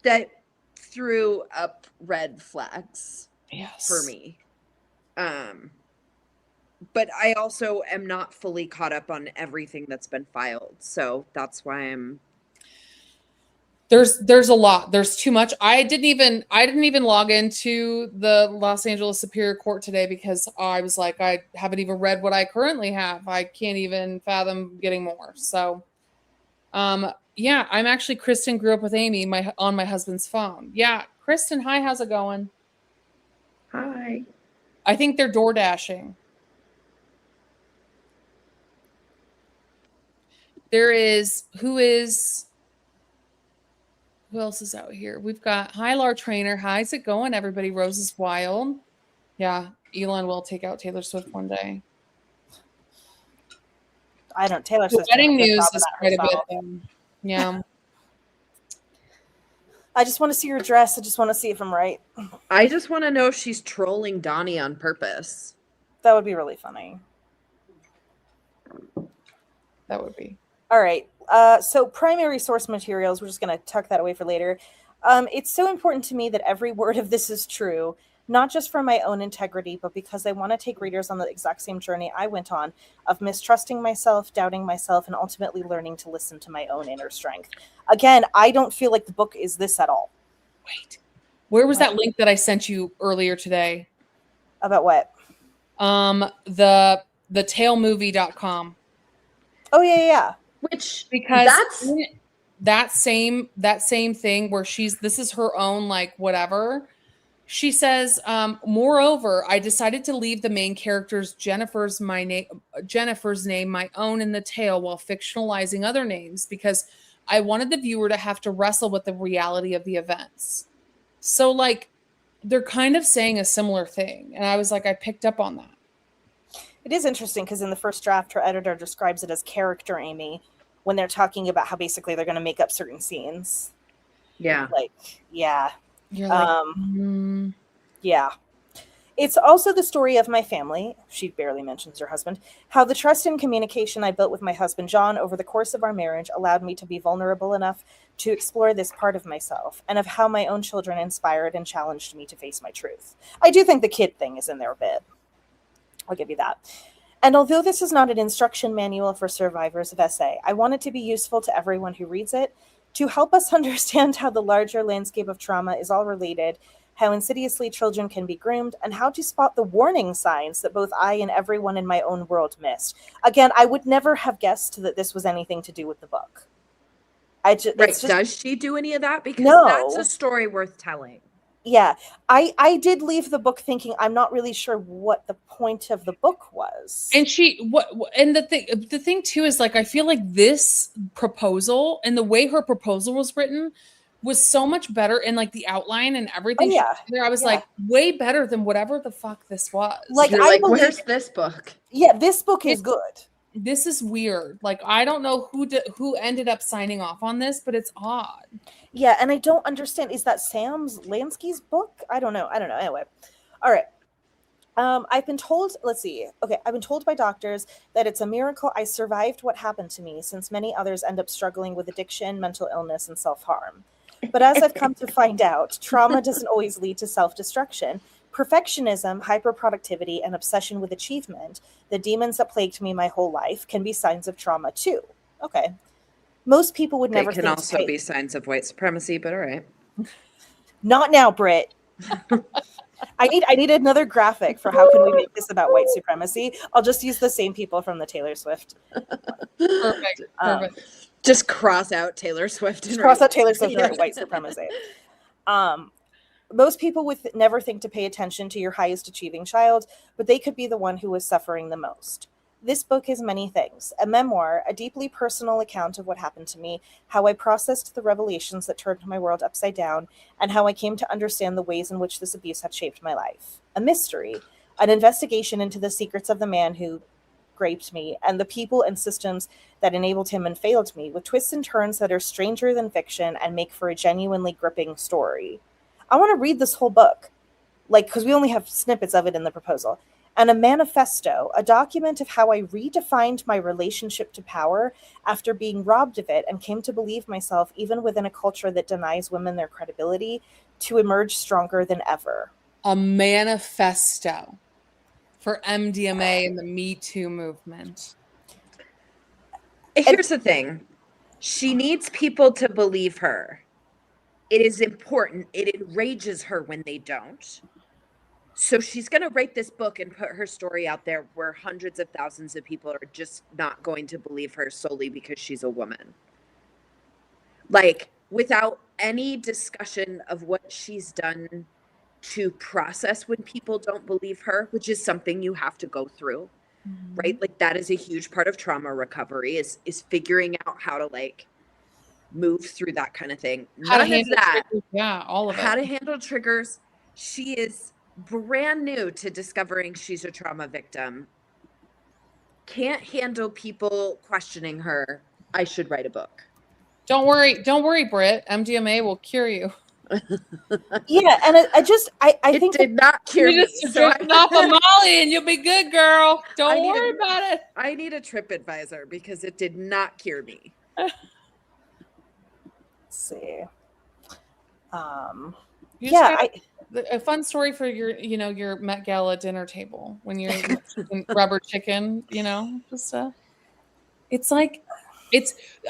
that threw up red flags for me. But I also am not fully caught up on everything that's been filed. So that's why I'm... There's a lot. There's too much. I didn't even log into the Los Angeles Superior Court today because I was like, I haven't even read what I currently have. I can't even fathom getting more. So, yeah, I'm actually, Kristen grew up with Amy on my husband's phone. Yeah, Kristen, hi, how's it going? Hi. I think they're door dashing. Who else is out here? We've got, hi, Laura Trainer. How's it going, everybody? Rose is wild. Yeah, Elon will take out Taylor Swift one day. I don't. Taylor Swift. The wedding news is quite a bit. Yeah. I just want to see her dress. I just want to see if I'm right. I just want to know if she's trolling Donnie on purpose. That would be really funny. That would be. All right. So primary source materials, we're just going to tuck that away for later. It's so important to me that every word of this is true, not just for my own integrity, but because I want to take readers on the exact same journey I went on of mistrusting myself, doubting myself, and ultimately learning to listen to my own inner strength. Again, I don't feel like the book is this at all. Wait, where was that link that I sent you earlier today? About what? The tailmovie.com. Oh, yeah. Which, Because that's that same thing where this is her own, like, whatever. She says, moreover, I decided to leave the main character's Jennifer's name my own in the tale while fictionalizing other names because I wanted the viewer to have to wrestle with the reality of the events. So, like, they're kind of saying a similar thing. And I was like, I picked up on that. It is interesting because in the first draft, her editor describes it as character Amy when they're talking about how basically they're going to make up certain scenes. yeah. Like, yeah. You're like, Yeah. It's also the story of my family. She barely mentions her husband. How the trust and communication I built with my husband, John, over the course of our marriage allowed me to be vulnerable enough to explore this part of myself, and of how my own children inspired and challenged me to face my truth. I do think the kid thing is in there a bit. I'll give you that. And although this is not an instruction manual for survivors of SA, I want it to be useful to everyone who reads it to help us understand how the larger landscape of trauma is all related, how insidiously children can be groomed, and how to spot the warning signs that both I and everyone in my own world missed. Again, I would never have guessed that this was anything to do with the book. Does she do any of that? Because No. that's a story worth telling. Yeah, I did leave the book thinking I'm not really sure what the point of the book was. and the thing too is, like, I feel like this proposal and the way her proposal was written was so much better, in like the outline and everything. Oh, yeah. I was like, way better than whatever the fuck this was. Like, You're like, where's this book? Yeah, this book is good. This is weird. Like, I don't know who ended up signing off on this, but it's odd. Yeah, and I don't understand. Is that Sam Lansky's book? I don't know. Anyway. All right. I've been told, let's see. Okay, I've been told by doctors that it's a miracle I survived what happened to me, since many others end up struggling with addiction, mental illness, and self-harm. But as I've come to find out, trauma doesn't always lead to self-destruction. Perfectionism, hyperproductivity, and obsession with achievement, the demons that plagued me my whole life, can be signs of trauma too. Okay. Most people would never They can also be signs of white supremacy, but all right. Not now, Britt. I need another graphic for how can we make this about white supremacy. I'll just use the same people from the Taylor Swift. Perfect. Just cross out Taylor Swift. Just cross out Taylor Swift and write white supremacy. Most people would never think to pay attention to your highest achieving child, but they could be the one who is suffering the most. This book is many things: a memoir, a deeply personal account of what happened to me, how I processed the revelations that turned my world upside down, and how I came to understand the ways in which this abuse had shaped my life. A mystery, an investigation into the secrets of the man who raped me and the people and systems that enabled him and failed me, with twists and turns that are stranger than fiction and make for a genuinely gripping story. I want to read this whole book, because we only have snippets of it in the proposal. And a manifesto, a document of how I redefined my relationship to power after being robbed of it and came to believe myself, even within a culture that denies women their credibility, to emerge stronger than ever. A manifesto for MDMA and the Me Too movement. Here's the thing. She needs people to believe her. It is important. It enrages her when they don't. So she's going to write this book and put her story out there where hundreds of thousands of people are just not going to believe her solely because she's a woman. Like, without any discussion of what she's done to process when people don't believe her, which is something you have to go through, right? Like, that is a huge part of trauma recovery is figuring out how to, like, move through that kind of thing. None of that. Triggers. Yeah, all of it. How to handle triggers. She is brand new to discovering she's a trauma victim. Can't handle people questioning her. I should write a book. Don't worry, Britt. MDMA will cure you. Yeah, and I It think did not cure You me. just So drink enough of Molly and you'll be good, girl. I Don't need worry a- about it. I need a TripAdvisor because it did not cure me. let's see. You just Yeah, got a fun story for your Met Gala dinner table when you're eating rubber chicken, just it's like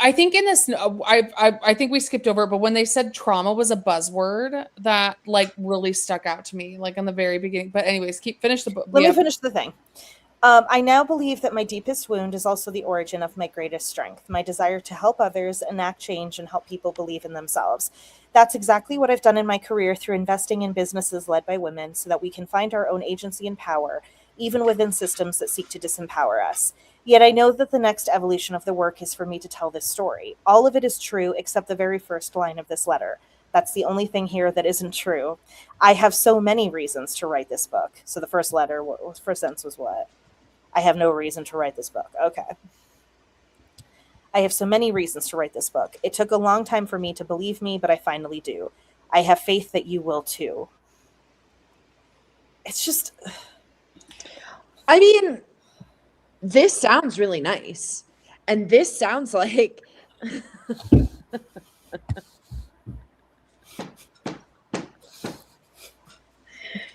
I think in this I think we skipped over it, but when they said trauma was a buzzword, that like really stuck out to me, like in the very beginning. But anyways, finish the book. let me finish the thing. I now believe that my deepest wound is also the origin of my greatest strength, my desire to help others, enact change, and help people believe in themselves. That's exactly what I've done in my career through investing in businesses led by women so that we can find our own agency and power, even within systems that seek to disempower us. Yet I know that the next evolution of the work is for me to tell this story. All of it is true except the very first line of this letter. That's the only thing here that isn't true. I have so many reasons to write this book. So the first sentence was what? I have no reason to write this book. Okay. I have so many reasons to write this book. It took a long time for me to believe me, but I finally do. I have faith that you will too. It's just... I mean, this sounds really nice. And this sounds like...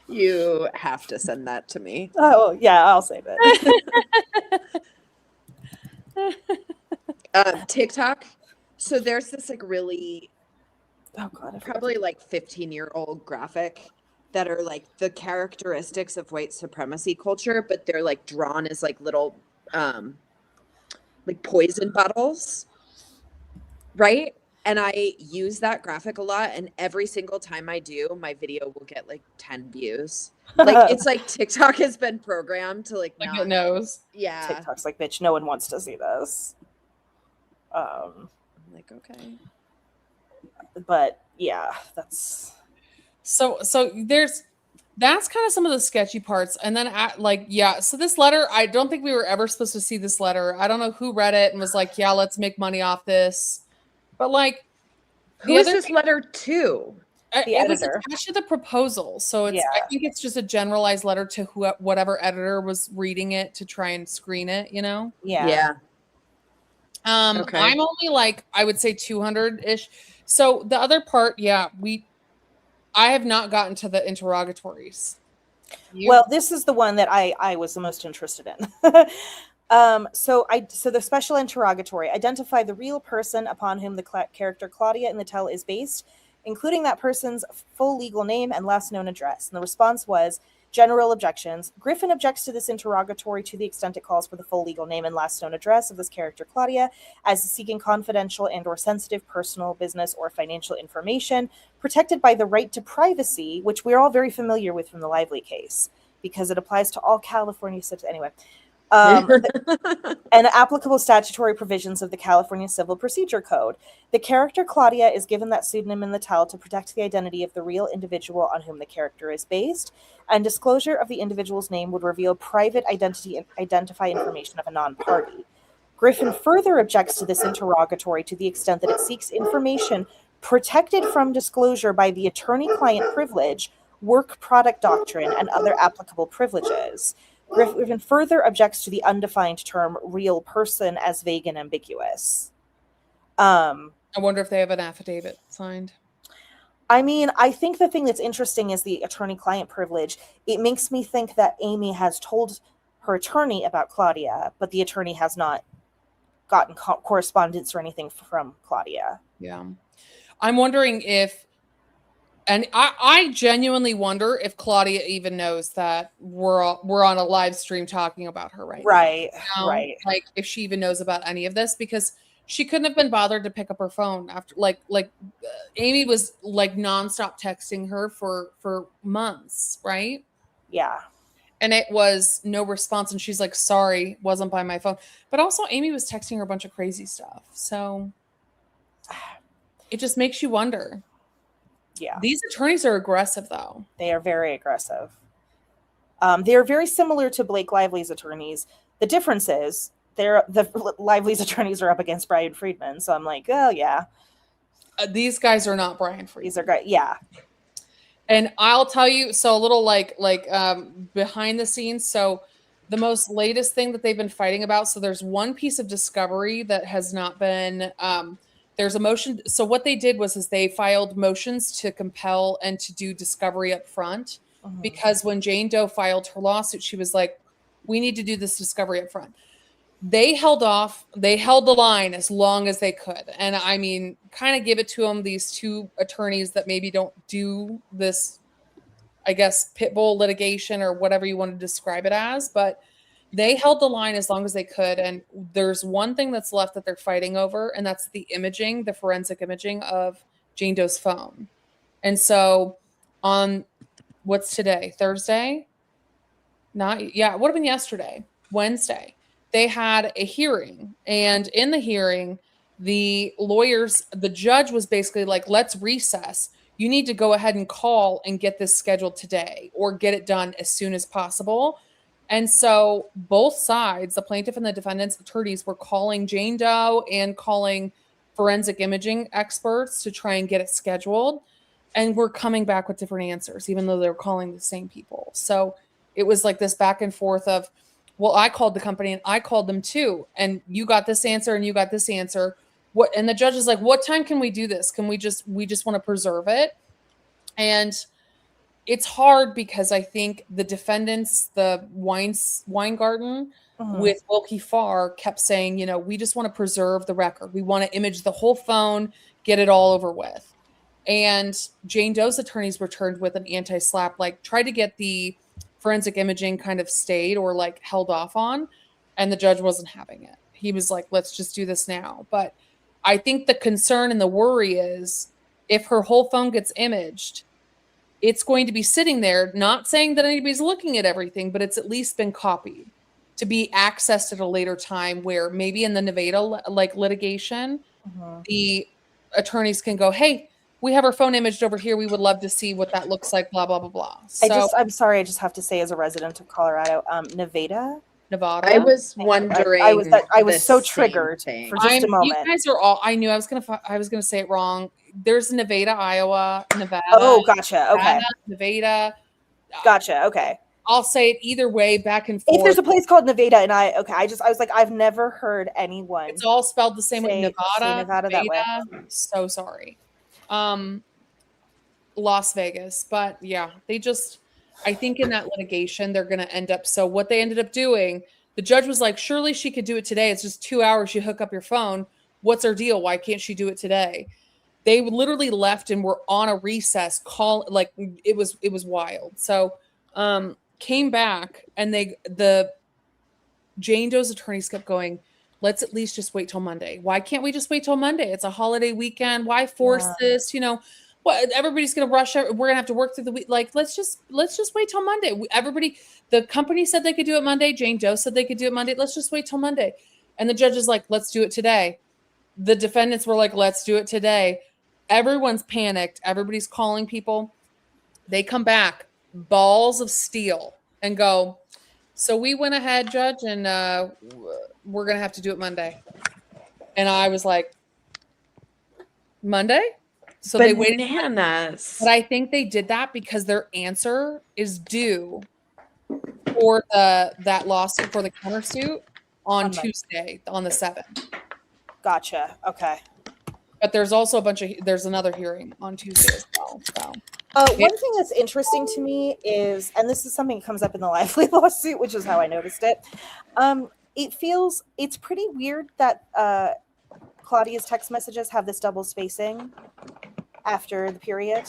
You have to send that to me. Oh, yeah, I'll save it. TikTok. So there's this like really, Oh, God. probably like 15-year-old graphic that are like the characteristics of white supremacy culture, but they're like drawn as like little like poison bottles, right? And I use that graphic a lot, and every single time I do, my video will get like 10 views. Like it's like TikTok has been programmed to like It knows. Yeah. TikTok's like, bitch, no one wants to see this. I'm like, okay. But yeah, that's... So that's kind of some of the sketchy parts. And then so this letter, I don't think we were ever supposed to see this letter. I don't know who read it and was like, yeah, let's make money off this. But like, who is this letter to? The it was editor. attached to the proposal. So I think it's just a generalized letter to whatever editor was reading it to try and screen it, Yeah. Okay. I'm only like, I would say 200-ish. So the other part, I have not gotten to the interrogatories. Well, this is the one that I was the most interested in. So the special interrogatory: identify the real person upon whom the character Claudia in the tale is based, including that person's full legal name and last known address. And the response was general objections. Griffin objects to this interrogatory to the extent it calls for the full legal name and last known address of this character Claudia, as seeking confidential and or sensitive personal, business, or financial information protected by the right to privacy, which we're all very familiar with from the Lively case, because it applies to all California citizens. Anyway. And applicable statutory provisions of the California Civil Procedure Code. The character Claudia is given that pseudonym in the tale to protect the identity of the real individual on whom the character is based, and disclosure of the individual's name would reveal private identity and identify information of a non-party. Griffin further objects to this interrogatory to the extent that it seeks information protected from disclosure by the attorney-client privilege, work product doctrine, and other applicable privileges. Griffin further objects to the undefined term real person as vague and ambiguous. I wonder if they have an affidavit signed. I mean, I think the thing that's interesting is the attorney-client privilege. It makes me think that Amy has told her attorney about Claudia, but the attorney has not gotten correspondence or anything from Claudia. Yeah. I'm wondering if, and I genuinely wonder if Claudia even knows that we're on a live stream talking about her right now. Right. Like if she even knows about any of this, because she couldn't have been bothered to pick up her phone after Amy was like nonstop texting her for months, right? Yeah. And it was no response, and she's like, sorry, wasn't by my phone. But also Amy was texting her a bunch of crazy stuff. So it just makes you wonder. Yeah. These attorneys are aggressive, though. They are very aggressive. They are very similar to Blake Lively's attorneys. The difference is the Lively's attorneys are up against Brian Friedman. So I'm like, oh, yeah. these guys are not Brian Friedman. These are great. Yeah. And I'll tell you, so a little like behind the scenes. So the most latest thing that they've been fighting about. So there's one piece of discovery that has not been. There's a motion. So what they did is they filed motions to compel and to do discovery up front, because when Jane Doe filed her lawsuit, she was like, "We need to do this discovery up front." They held off. They held the line as long as they could. And I mean, kind of give it to them, these two attorneys that maybe don't do this, I guess, pit bull litigation or whatever you want to describe it as. But they held the line as long as they could. And there's one thing that's left that they're fighting over, and that's the imaging, the forensic imaging of Jane Doe's phone. And so on, what's today? Thursday? It would have been yesterday, Wednesday. They had a hearing, and in the hearing, the judge was basically like, let's recess. You need to go ahead and call and get this scheduled today, or get it done as soon as possible. And so both sides, the plaintiff and the defendant's attorneys, were calling Jane Doe and calling forensic imaging experts to try and get it scheduled. And we're coming back with different answers, even though they're calling the same people. So it was like this back and forth of, well, I called the company and I called them too, and you got this answer and you got this answer. What? And the judge is like, what time can we do this? Can we just want to preserve it? And it's hard because I think the defendants, the Weingarten with Wilkie Farr, kept saying, we just want to preserve the record. We want to image the whole phone, get it all over with. And Jane Doe's attorneys returned with an anti-SLAPP, like tried to get the forensic imaging kind of stayed or like held off on, and the judge wasn't having it. He was like, let's just do this now. But I think the concern and the worry is, if her whole phone gets imaged, it's going to be sitting there, not saying that anybody's looking at everything, but it's at least been copied to be accessed at a later time, where maybe in the Nevada litigation, the attorneys can go, hey, we have our phone imaged over here. We would love to see what that looks like, blah, blah, blah, blah. So, I'm sorry. I just have to say, as a resident of Colorado, Nevada. I was wondering. I was so triggered for just a moment. You guys are all, I knew I was going to say it wrong. There's Nevada, Iowa, Nevada. Oh, gotcha. Okay. Nevada. Gotcha. Okay. I'll say it either way, back and forth. If there's a place called Nevada, and I was like, I've never heard anyone. It's all spelled the same way. Nevada that way. So sorry. Las Vegas, but yeah, I think in that litigation, they're going to end up. So what they ended up doing, the judge was like, surely she could do it today. It's just 2 hours. You hook up your phone. What's her deal? Why can't she do it today? They literally left and were on a recess call. Like it was wild. So, came back, and the Jane Doe's attorneys kept going, let's at least just wait till Monday. Why can't we just wait till Monday? It's a holiday weekend. Why force this? What, everybody's going to rush. We're going to have to work through the week. Like, let's just wait till Monday. The company said they could do it Monday. Jane Doe said they could do it Monday. Let's just wait till Monday. And the judge is like, let's do it today. The defendants were like, let's do it today. Everyone's panicked. Everybody's calling people. They come back, balls of steel, and go, so we went ahead, Judge, and we're going to have to do it Monday. And I was like, Monday? So they waited. Bananas. But I think they did that because their answer is due for that lawsuit, for the countersuit, on Tuesday, on the 7th. Gotcha. Okay. But there's also there's another hearing on Tuesday as well. So. One thing that's interesting to me is, and this is something that comes up in the Lively lawsuit, which is how I noticed it. It's pretty weird that Claudia's text messages have this double spacing after the period.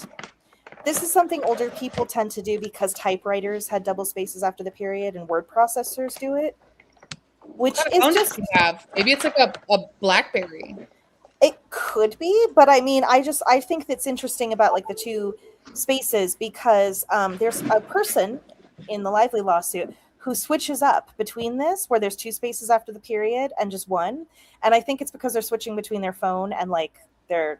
This is something older people tend to do because typewriters had double spaces after the period and word processors do it. Which is just maybe it's like a BlackBerry. It could be, but I mean, I think that's interesting about like the two spaces because there's a person in the Lively lawsuit who switches up between this, where there's two spaces after the period and just one. And I think it's because they're switching between their phone and like they're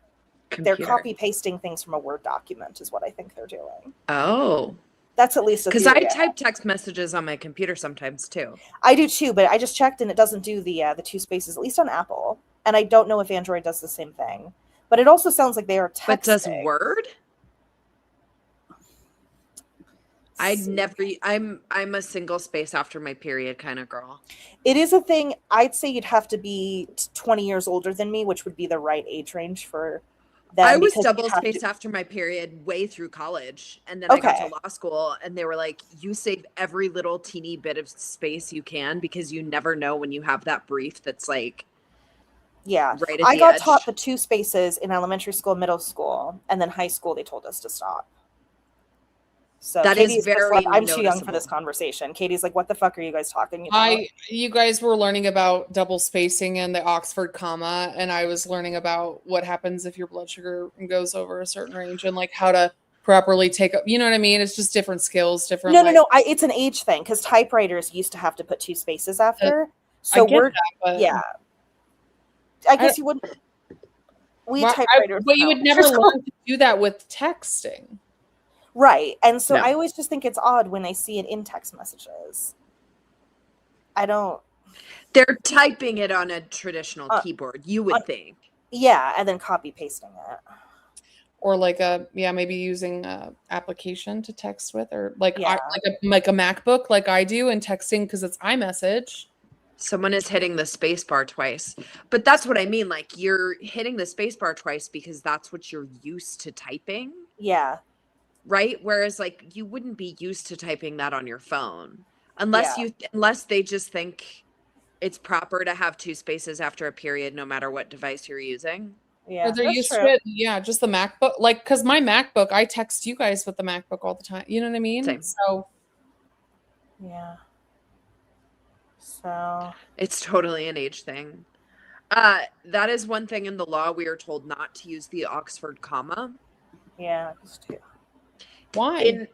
copy pasting things from a Word document is what I think they're doing. Oh. That's at least because I type text messages on my computer sometimes too. I do too, but I just checked and it doesn't do the two spaces, at least on Apple. And I don't know if Android does the same thing. But it also sounds like they are texting. But does Word? I'm a single space after my period kind of girl. It is a thing. I'd say you'd have to be 20 years older than me, which would be the right age range for them. I was because double you'd have spaced to- after my period way through college. And then I got Okay. to law school and they were like, you save every little teeny bit of space you can because you never know when you have that brief that's like Yeah. right at I the got edge. taught the 2 spaces in elementary school, middle school, and then high school they told us to stop. So That Katie is just very like, I'm too young for noticeable. this conversation. Katie's like, what the fuck are you guys talking about? You guys were learning about double spacing and the Oxford comma, and I was learning about what happens if your blood sugar goes over a certain range and like how to properly take up. You know what I mean? It's just different skills, different. No. It's an age thing because typewriters used to have to put 2 spaces after. So I get we're that, but yeah. I guess you wouldn't. We typewriters, but you would never learn to do that with texting. Right. And so No. I always just think it's odd when I see it in text messages. I don't. They're typing it on a traditional keyboard, you would think. Yeah, and then copy pasting it. Or like maybe using a application to text with, or like Yeah. like a MacBook, like I do, and texting because it's iMessage. Someone is hitting the space bar twice. But that's what I mean. Like you're hitting the space bar twice because that's what you're used to typing. Yeah. Right? Whereas like you wouldn't be used to typing that on your phone unless they just think it's proper to have 2 spaces after a period no matter what device you're using. Yeah. Or they're that's used true. to it. Yeah, just the MacBook. Like, because my MacBook, I text you guys with the MacBook all the time. You know what I mean? Same. So Yeah. So It's totally an age thing. That is one thing in the law we are told not to use the Oxford comma. yeah, just too. why?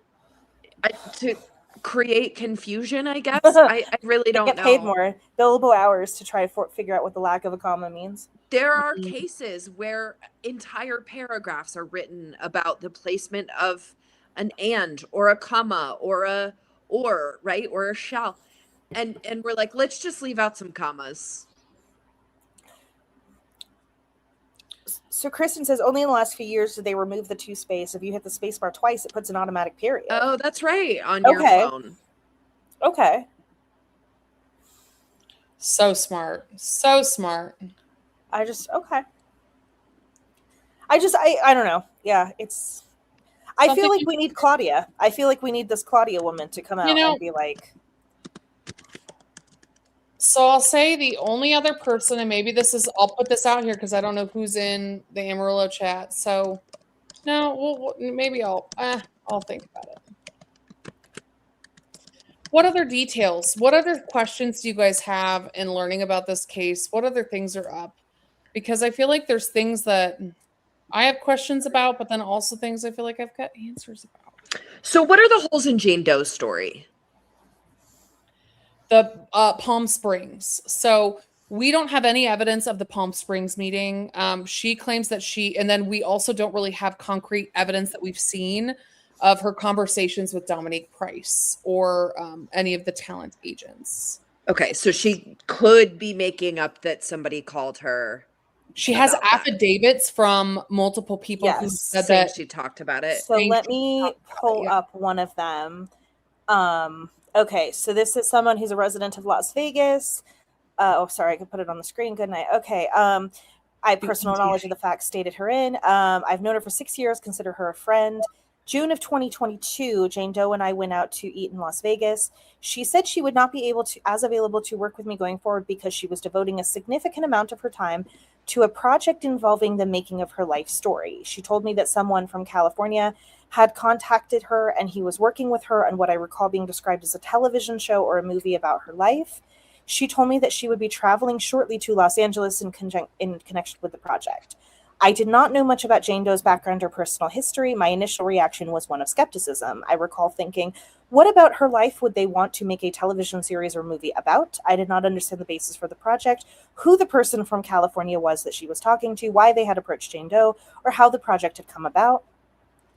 To create confusion, I guess. I really don't Get know. paid more billable hours to try to figure out what the lack of a comma means. There are cases where entire paragraphs are written about the placement of an and or a comma or a or, right? Or a shall. And we're like, let's just leave out some commas. So Kristen says only in the last few years did they remove the 2 space. If you hit the space bar twice, it puts an automatic period. Oh, that's right. On your phone. Okay. So smart. So smart. I don't know. Yeah, it's. I feel like we need Claudia. I feel like we need this Claudia woman to come out and be like. So I'll say the only other person, and maybe I'll put this out here because I don't know who's in the Amarillo chat. So no, maybe I'll think about it. What other details? What other questions do you guys have in learning about this case? What other things are up? Because I feel like there's things that I have questions about, but then also things I feel like I've got answers about. So what are the holes in Jane Doe's story? The Palm Springs. So we don't have any evidence of the Palm Springs meeting. She claims that and then we also don't really have concrete evidence that we've seen of her conversations with Dominique Price or any of the talent agents. Okay, so she could be making up that somebody called her. She has affidavits from multiple people who said that she talked about it. So let me pull up one of them. Okay, so this is someone who's a resident of Las Vegas. Sorry, I can put it on the screen. Good night. Okay. I have personal knowledge of the facts stated herein. I've known her for 6 years, consider her a friend. June of 2022, Jane Doe and I went out to eat in Las Vegas. She said she would not be available to work with me going forward because she was devoting a significant amount of her time to a project involving the making of her life story. She told me that someone from California had contacted her and he was working with her on what I recall being described as a television show or a movie about her life. She told me that she would be traveling shortly to Los Angeles in connection with the project. I did not know much about Jane Doe's background or personal history. My initial reaction was one of skepticism. I recall thinking, what about her life would they want to make a television series or movie about? I did not understand the basis for the project, who the person from California was that she was talking to, why they had approached Jane Doe, or how the project had come about.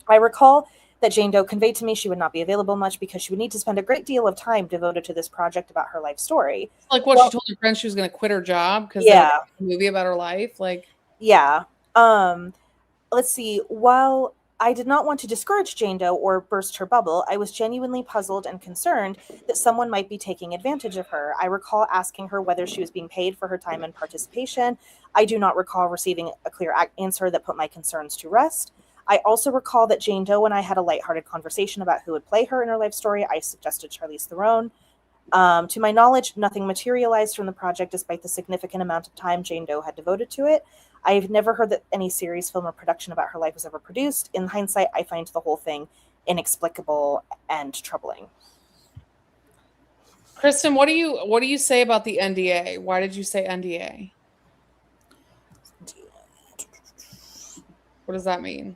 I recall that Jane Doe conveyed to me she would not be available much because she would need to spend a great deal of time devoted to this project about her life story. Like what, she told her friends she was going to quit her job because a movie about her life? Like, yeah. Let's see. While I did not want to discourage Jane Doe or burst her bubble, I was genuinely puzzled and concerned that someone might be taking advantage of her. I recall asking her whether she was being paid for her time and participation. I do not recall receiving a clear answer that put my concerns to rest. I also recall that Jane Doe and I had a lighthearted conversation about who would play her in her life story. I suggested Charlize Theron. To my knowledge, nothing materialized from the project despite the significant amount of time Jane Doe had devoted to it. I've never heard that any series, film, or production about her life was ever produced. In hindsight, I find the whole thing inexplicable and troubling. Kristen, what do you say about the NDA? Why did you say NDA? What does that mean?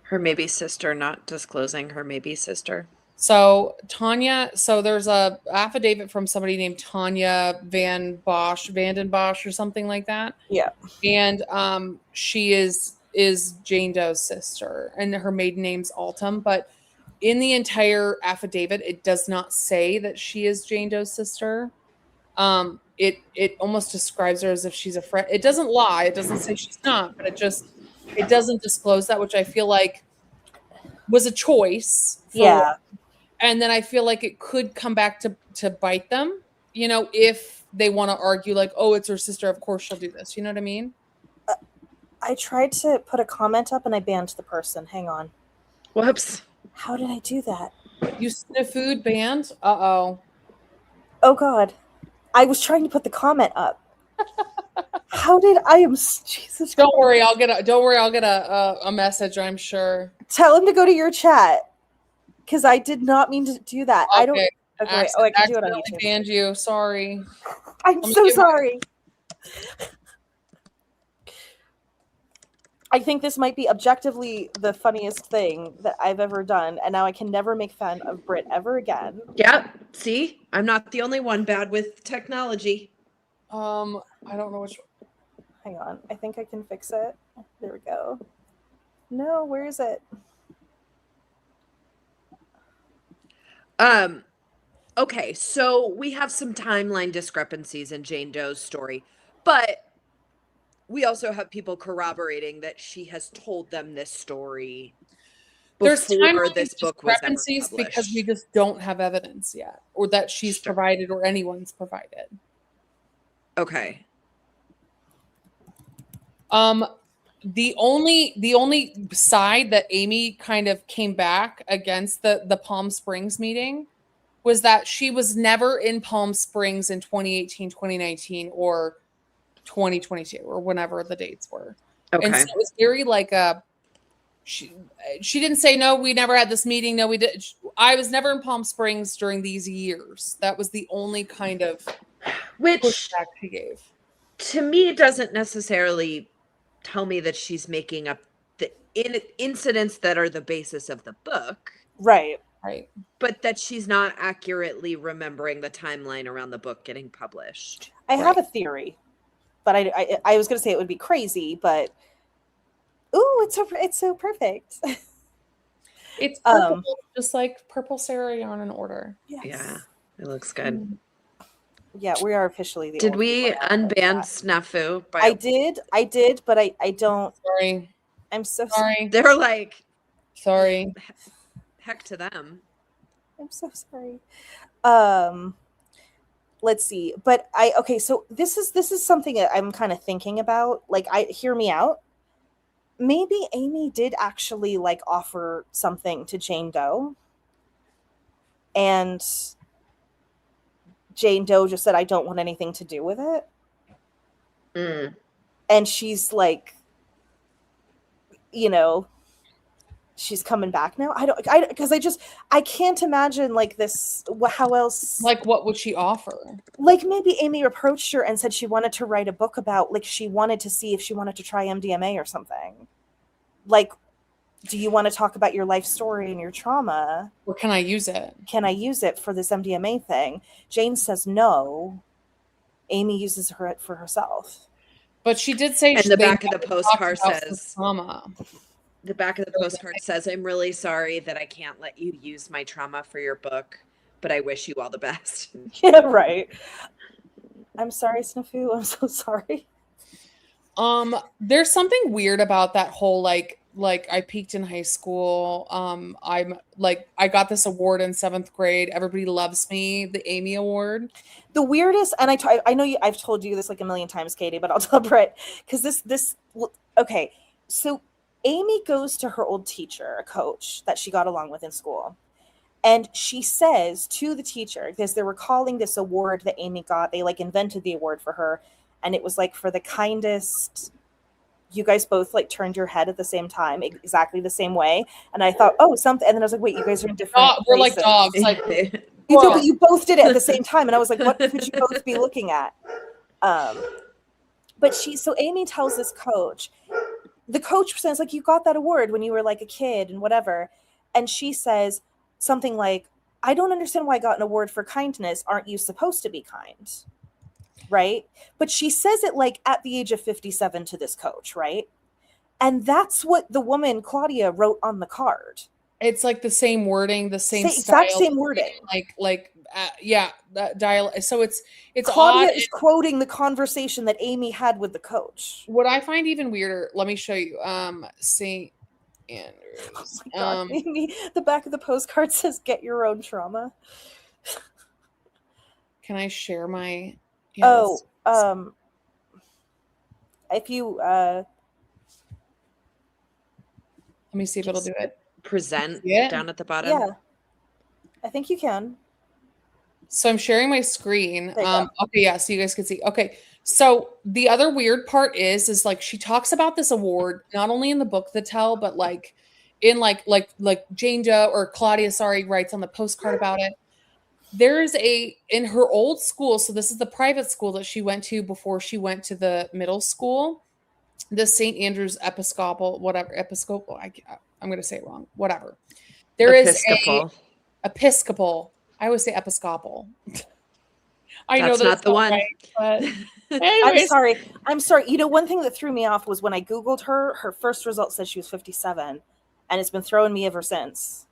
Her maybe sister not disclosing her maybe sister. So there's a affidavit from somebody named Tanya Vanden Bosch or something like that. Yeah. And she is Jane Doe's sister, and her maiden name's Altum, but in the entire affidavit, it does not say that she is Jane Doe's sister. It almost describes her as if she's a friend. It doesn't lie. It doesn't say she's not, but it doesn't disclose that, which I feel like was a choice. Yeah. And then I feel like it could come back to bite them, if they want to argue like, oh, it's her sister. Of course she'll do this. You know what I mean? I tried to put a comment up and I banned the person. Hang on. Whoops. How did I do that? You sniff food banned? Uh-oh. Oh, God. I was trying to put the comment up. Jesus. Don't worry, I'll get a message, I'm sure. Tell him to go to your chat. Because I did not mean to do that. Okay. I don't. Okay. I can do it on YouTube. Banned you. Sorry. I'm so sorry. I think this might be objectively the funniest thing that I've ever done, and now I can never make fun of Britt ever again. Yep. See, I'm not the only one bad with technology. I don't know which. Hang on. I think I can fix it. There we go. No, where is it? Okay, so we have some timeline discrepancies in Jane Doe's story, but we also have people corroborating that she has told them this story before this book was ever published. Because we just don't have evidence yet, or that she's provided or anyone's provided. Okay. The only side that Amy kind of came back against the Palm Springs meeting was that she was never in Palm Springs in 2018, 2019, or 2022, or whenever the dates were. Okay. And so it was very like she didn't say, no, we never had this meeting. No, we did. I was never in Palm Springs during these years. That was the only kind of pushback she gave. To me, it doesn't necessarily tell me that she's making up the incidents that are the basis of the book. Right. But that she's not accurately remembering the timeline around the book getting published. I have a theory, but I was going to say it would be crazy, but it's so perfect. It's purple, just like purple Sara yarn in order. Yes. Yeah, it looks good. Yeah, we are officially the. Did we unban Snafu? I did, but I don't. Sorry. I'm so sorry. They're like, sorry. Heck to them. I'm so sorry. Let's see. But so this is something that I'm kind of thinking about. Like, hear me out. Maybe Amy did actually like offer something to Jane Doe. And Jane Doe just said, I don't want anything to do with it. And she's like, she's coming back now. I can't imagine like this. How else? Like, what would she offer? Like, maybe Amy approached her and said she wanted to write a book about, like, she wanted to see if she wanted to try MDMA or something. Like, do you want to talk about your life story and your trauma? Or can I use it? Can I use it for this MDMA thing? Jane says no. Amy uses her for herself. But she did say, and the back of the postcard says, trauma. The back of the postcard says, I'm really sorry that I can't let you use my trauma for your book, but I wish you all the best. Yeah, right. I'm sorry, Snafu. I'm so sorry. There's something weird about that whole like I peaked in high school. I'm like I got this award in 7th grade. Everybody loves me, the Amy Award. The weirdest, and I know you, I've told you this like a million times, Katie, but I'll tell Britt, because okay. So Amy goes to her old teacher, a coach that she got along with in school, and she says to the teacher, because they're recalling this award that Amy got. They like invented the award for her, and it was like for the kindest. You guys both like turned your head at the same time, exactly the same way. And I thought, oh, something. And then I was like, wait, you guys are in different We're like places. dogs. Like You know, but you both did it at the same time. And I was like, what could you both be looking at? But so Amy tells this coach, the coach says, like, you got that award when you were like a kid and whatever. And she says something like, I don't understand why I got an award for kindness. Aren't you supposed to be kind? Right? But she says it like at the age of 57 to this coach, right? And that's what the woman, Claudia, wrote on the card. It's like the same wording, the same exact style, same wording. Yeah, that dial. So it's Claudia odd. is quoting the conversation that Amy had with the coach. What I find even weirder, let me show you. St. Andrews. Oh my God, Amy, the back of the postcard says, "Get your own trauma." Can I share my? Yeah, if you let me see if it'll do it. Present down at the bottom. Yeah, I think you can. So I'm sharing my screen. Okay, yeah, so you guys can see. Okay, so the other weird part is like she talks about this award not only in the book The Tell, but like in like Jane Doe or Claudia, sorry, writes on the postcard about it. There's in her old school, so this is the private school that she went to before she went to the middle school, the St. Andrews Episcopal, whatever, Episcopal, I'm going to say it wrong, whatever. There Episcopal. is a Episcopal. I always say Episcopal. I know that's not the one. Right, but anyways. I'm sorry. You know, one thing that threw me off was when I Googled her first result said she was 57, and it's been throwing me ever since.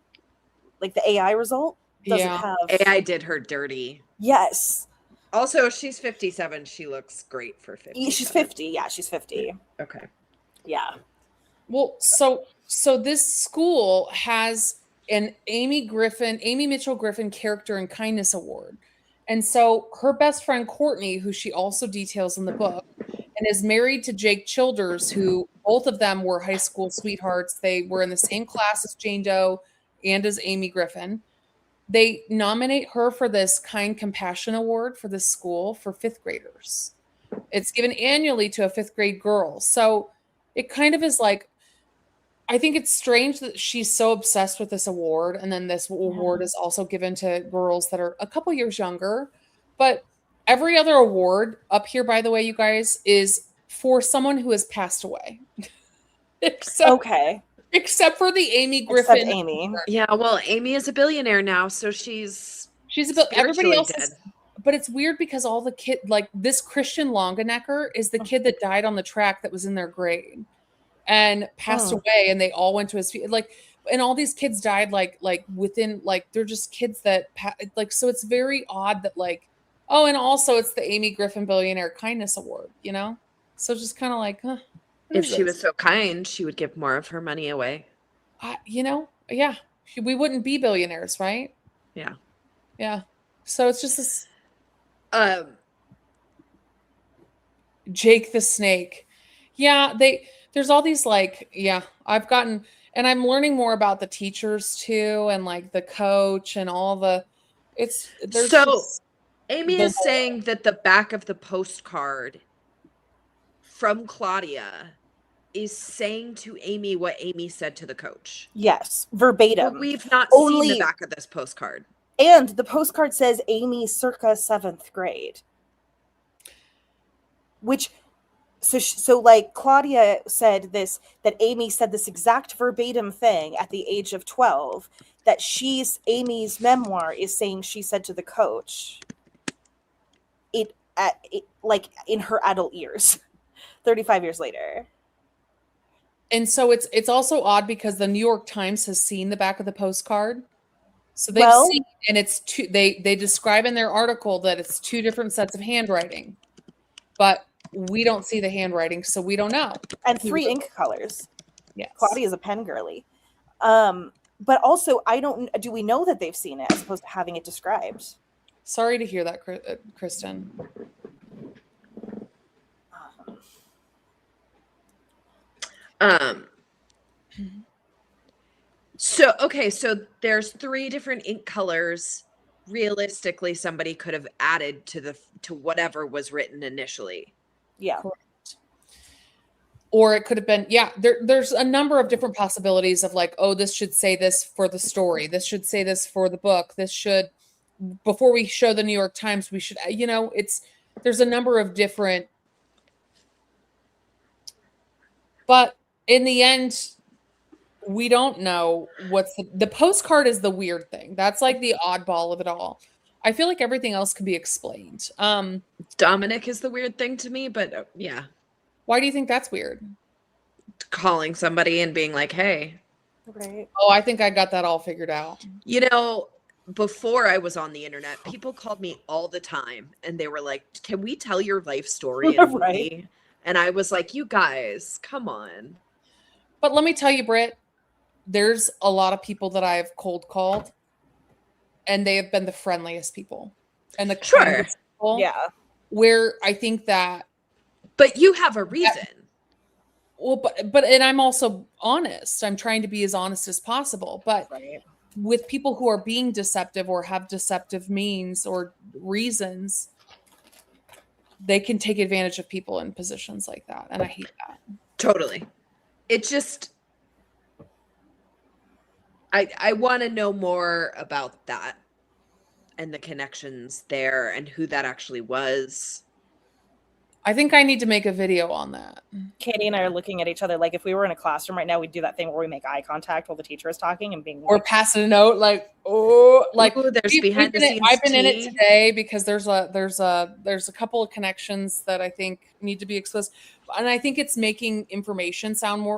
Like the AI result doesn't have. AI did her dirty. Yes. Also, she's 57. She looks great for 50. She's 50. Yeah, she's 50. Okay. Yeah. Well, so this school has an Amy Mitchell Griffin Character and Kindness Award. And so her best friend Courtney, who she also details in the book, and is married to Jake Childers, who both of them were high school sweethearts. They were in the same class as Jane Doe and as Amy Griffin. They nominate her for this Kind Compassion Award for this school for 5th graders. It's given annually to a 5th grade girl. So it kind of is like, I think it's strange that she's so obsessed with this award. And then this award is also given to girls that are a couple years younger. But every other award up here, by the way, you guys, is for someone who has passed away. Except for the Amy Griffin. Except Amy. Yeah, well, Amy is a billionaire now, so she's everybody else dead. But it's weird because all the kid, like this Christian Longenecker is the kid that died on the track that was in their grade and passed away, and they all went to his feet. Like, and all these kids died like within, like, they're just kids that like, so it's very odd that like, oh, and also it's the Amy Griffin Billionaire Kindness Award, you know? So it's just kind of like, if she was so kind, she would give more of her money away. You know, yeah, we wouldn't be billionaires, right? Yeah. Yeah. So it's just this. Jake the Snake. Yeah, there's all these like, yeah, I've gotten, and I'm learning more about the teachers too, and like the coach and all the, Amy is saying that the back of the postcard from Claudia is saying to Amy what Amy said to the coach. Yes, verbatim. But we've not seen the back of this postcard. And the postcard says Amy circa 7th grade. Which, so like Claudia said this, that Amy said this exact verbatim thing at the age of 12, that Amy's memoir is saying she said to the coach like in her adult years, 35 years later. And so it's also odd because the New York Times has seen the back of the postcard. So they've Well- seen, and it's two. They describe in their article that it's two different sets of handwriting, but we don't see the handwriting, so we don't know. And 3 ink colors. Yes. Claudia's a pen girly. But also, do we know that they've seen it as opposed to having it described? Sorry to hear that, Kristen. So there's 3 different ink colors. Realistically, somebody could have added to whatever was written initially. Yeah. Correct. Or it could have been, there's a number of different possibilities of like, oh, this should say this for the story. This should say this for the book. This should, before we show the New York Times, we should, there's a number of different, but in the end, we don't know what's the postcard is the weird thing. That's like the oddball of it all. I feel like everything else can be explained. Dominic is the weird thing to me, but yeah. Why do you think that's weird? Calling somebody and being like, hey. Right. Oh, I think I got that all figured out. Before I was on the internet, people called me all the time and they were like, can we tell your life story in a movie? Right. And I was like, you guys, come on. But let me tell you, Britt, there's a lot of people that I have cold called and they have been the friendliest people and the kindest people. Yeah. Where I think that. But you have a reason. Well, and I'm also honest. I'm trying to be as honest as possible. But with people who are being deceptive or have deceptive means or reasons, they can take advantage of people in positions like that. And I hate that. Totally. It just, I want to know more about that and the connections there and who that actually was. I think I need to make a video on that. Katie and I are looking at each other like if we were in a classroom right now, we'd do that thing where we make eye contact while the teacher is talking and being or passing a note like, oh, like ooh, there's behind the scenes. I've been in it today because there's a couple of connections that I think need to be exposed, and I think it's making information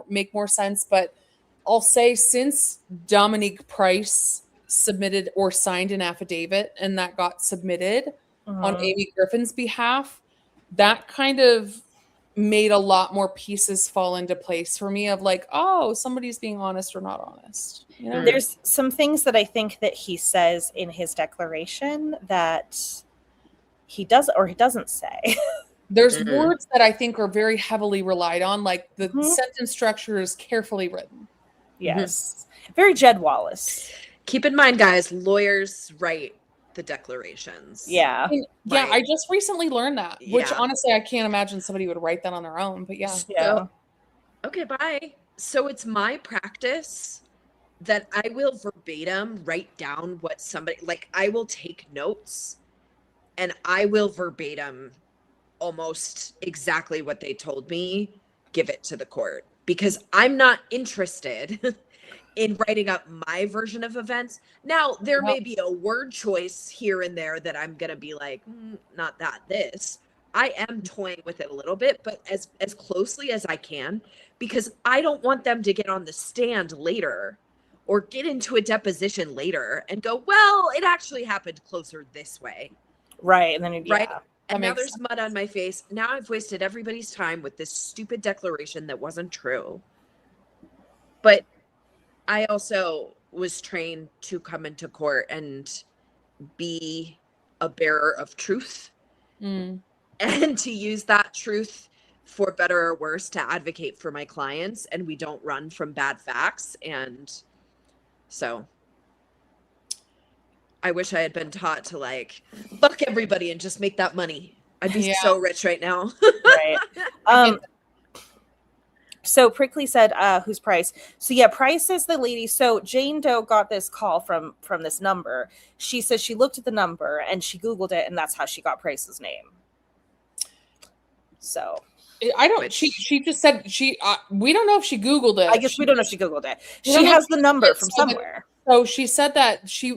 make more sense. But I'll say since Dominique Price submitted or signed an affidavit and that got submitted on Amy Griffin's behalf, that kind of made a lot more pieces fall into place for me of like, oh, somebody's being honest or not honest. You know? There's some things that I think that he says in his declaration that he does or he doesn't say. There's words that I think are very heavily relied on, like the sentence structure is carefully written. Yes. Very Jed Wallace. Keep in mind, guys, lawyers write the declarations. Yeah. Yeah, I just recently learned that, which honestly I can't imagine somebody would write that on their own, but yeah. So, okay, bye. So it's my practice that I will verbatim write down what somebody, like I will take notes and I will verbatim almost exactly what they told me, give it to the court because I'm not interested in writing up my version of events. Now, there may be a word choice here and there that I'm going to be like, not that, this. I am toying with it a little bit, but as closely as I can, because I don't want them to get on the stand later or get into a deposition later and go, well, it actually happened closer this way. Right. And then, right. And now there's mud on my face. Now I've wasted everybody's time with this stupid declaration that wasn't true. But I also was trained to come into court and be a bearer of truth and to use that truth for better or worse to advocate for my clients. And we don't run from bad facts. And so I wish I had been taught to like, fuck everybody and just make that money. I'd be so rich right now. Right. So Prickly said, who's Price? So yeah, Price is the lady. So Jane Doe got this call from this number. She says she looked at the number and she Googled it and that's how she got Price's name. So I don't, she just said we don't know if she Googled it. I guess we don't know if she Googled it. She has the number from somewhere. So she said that she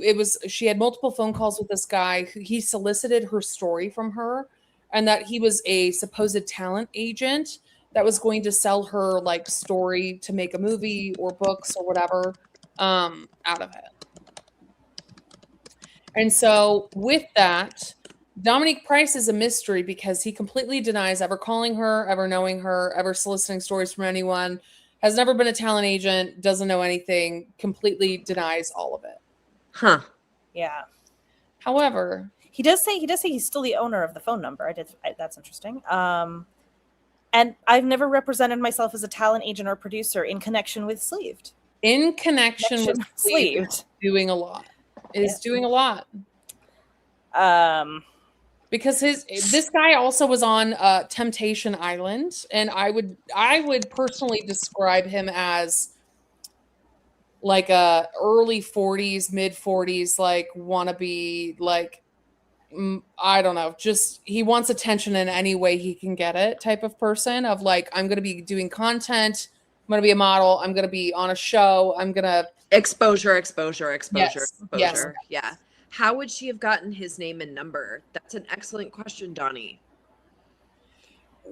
had multiple phone calls with this guy. He solicited her story from her and that he was a supposed talent agent that was going to sell her like story to make a movie or books or whatever out of it. And so with that, Dominique Price is a mystery because he completely denies ever calling her, ever knowing her, ever soliciting stories from anyone, has never been a talent agent, doesn't know anything, completely denies all of it. Huh. Yeah. However, He does say he's still the owner of the phone number. That's interesting. And I've never represented myself as a talent agent or producer in connection with Sleeved. in connection with Sleeved, is doing a lot. Doing a lot. Because this guy also was on Temptation Island, and I would personally describe him as like a early 40s, mid 40s, like wannabe, like I don't know, just he wants attention in any way he can get it type of person of like, I'm going to be doing content. I'm going to be a model. I'm going to be on a show. I'm going to exposure. Yes. Yeah. How would she have gotten his name and number? That's an excellent question, Donnie.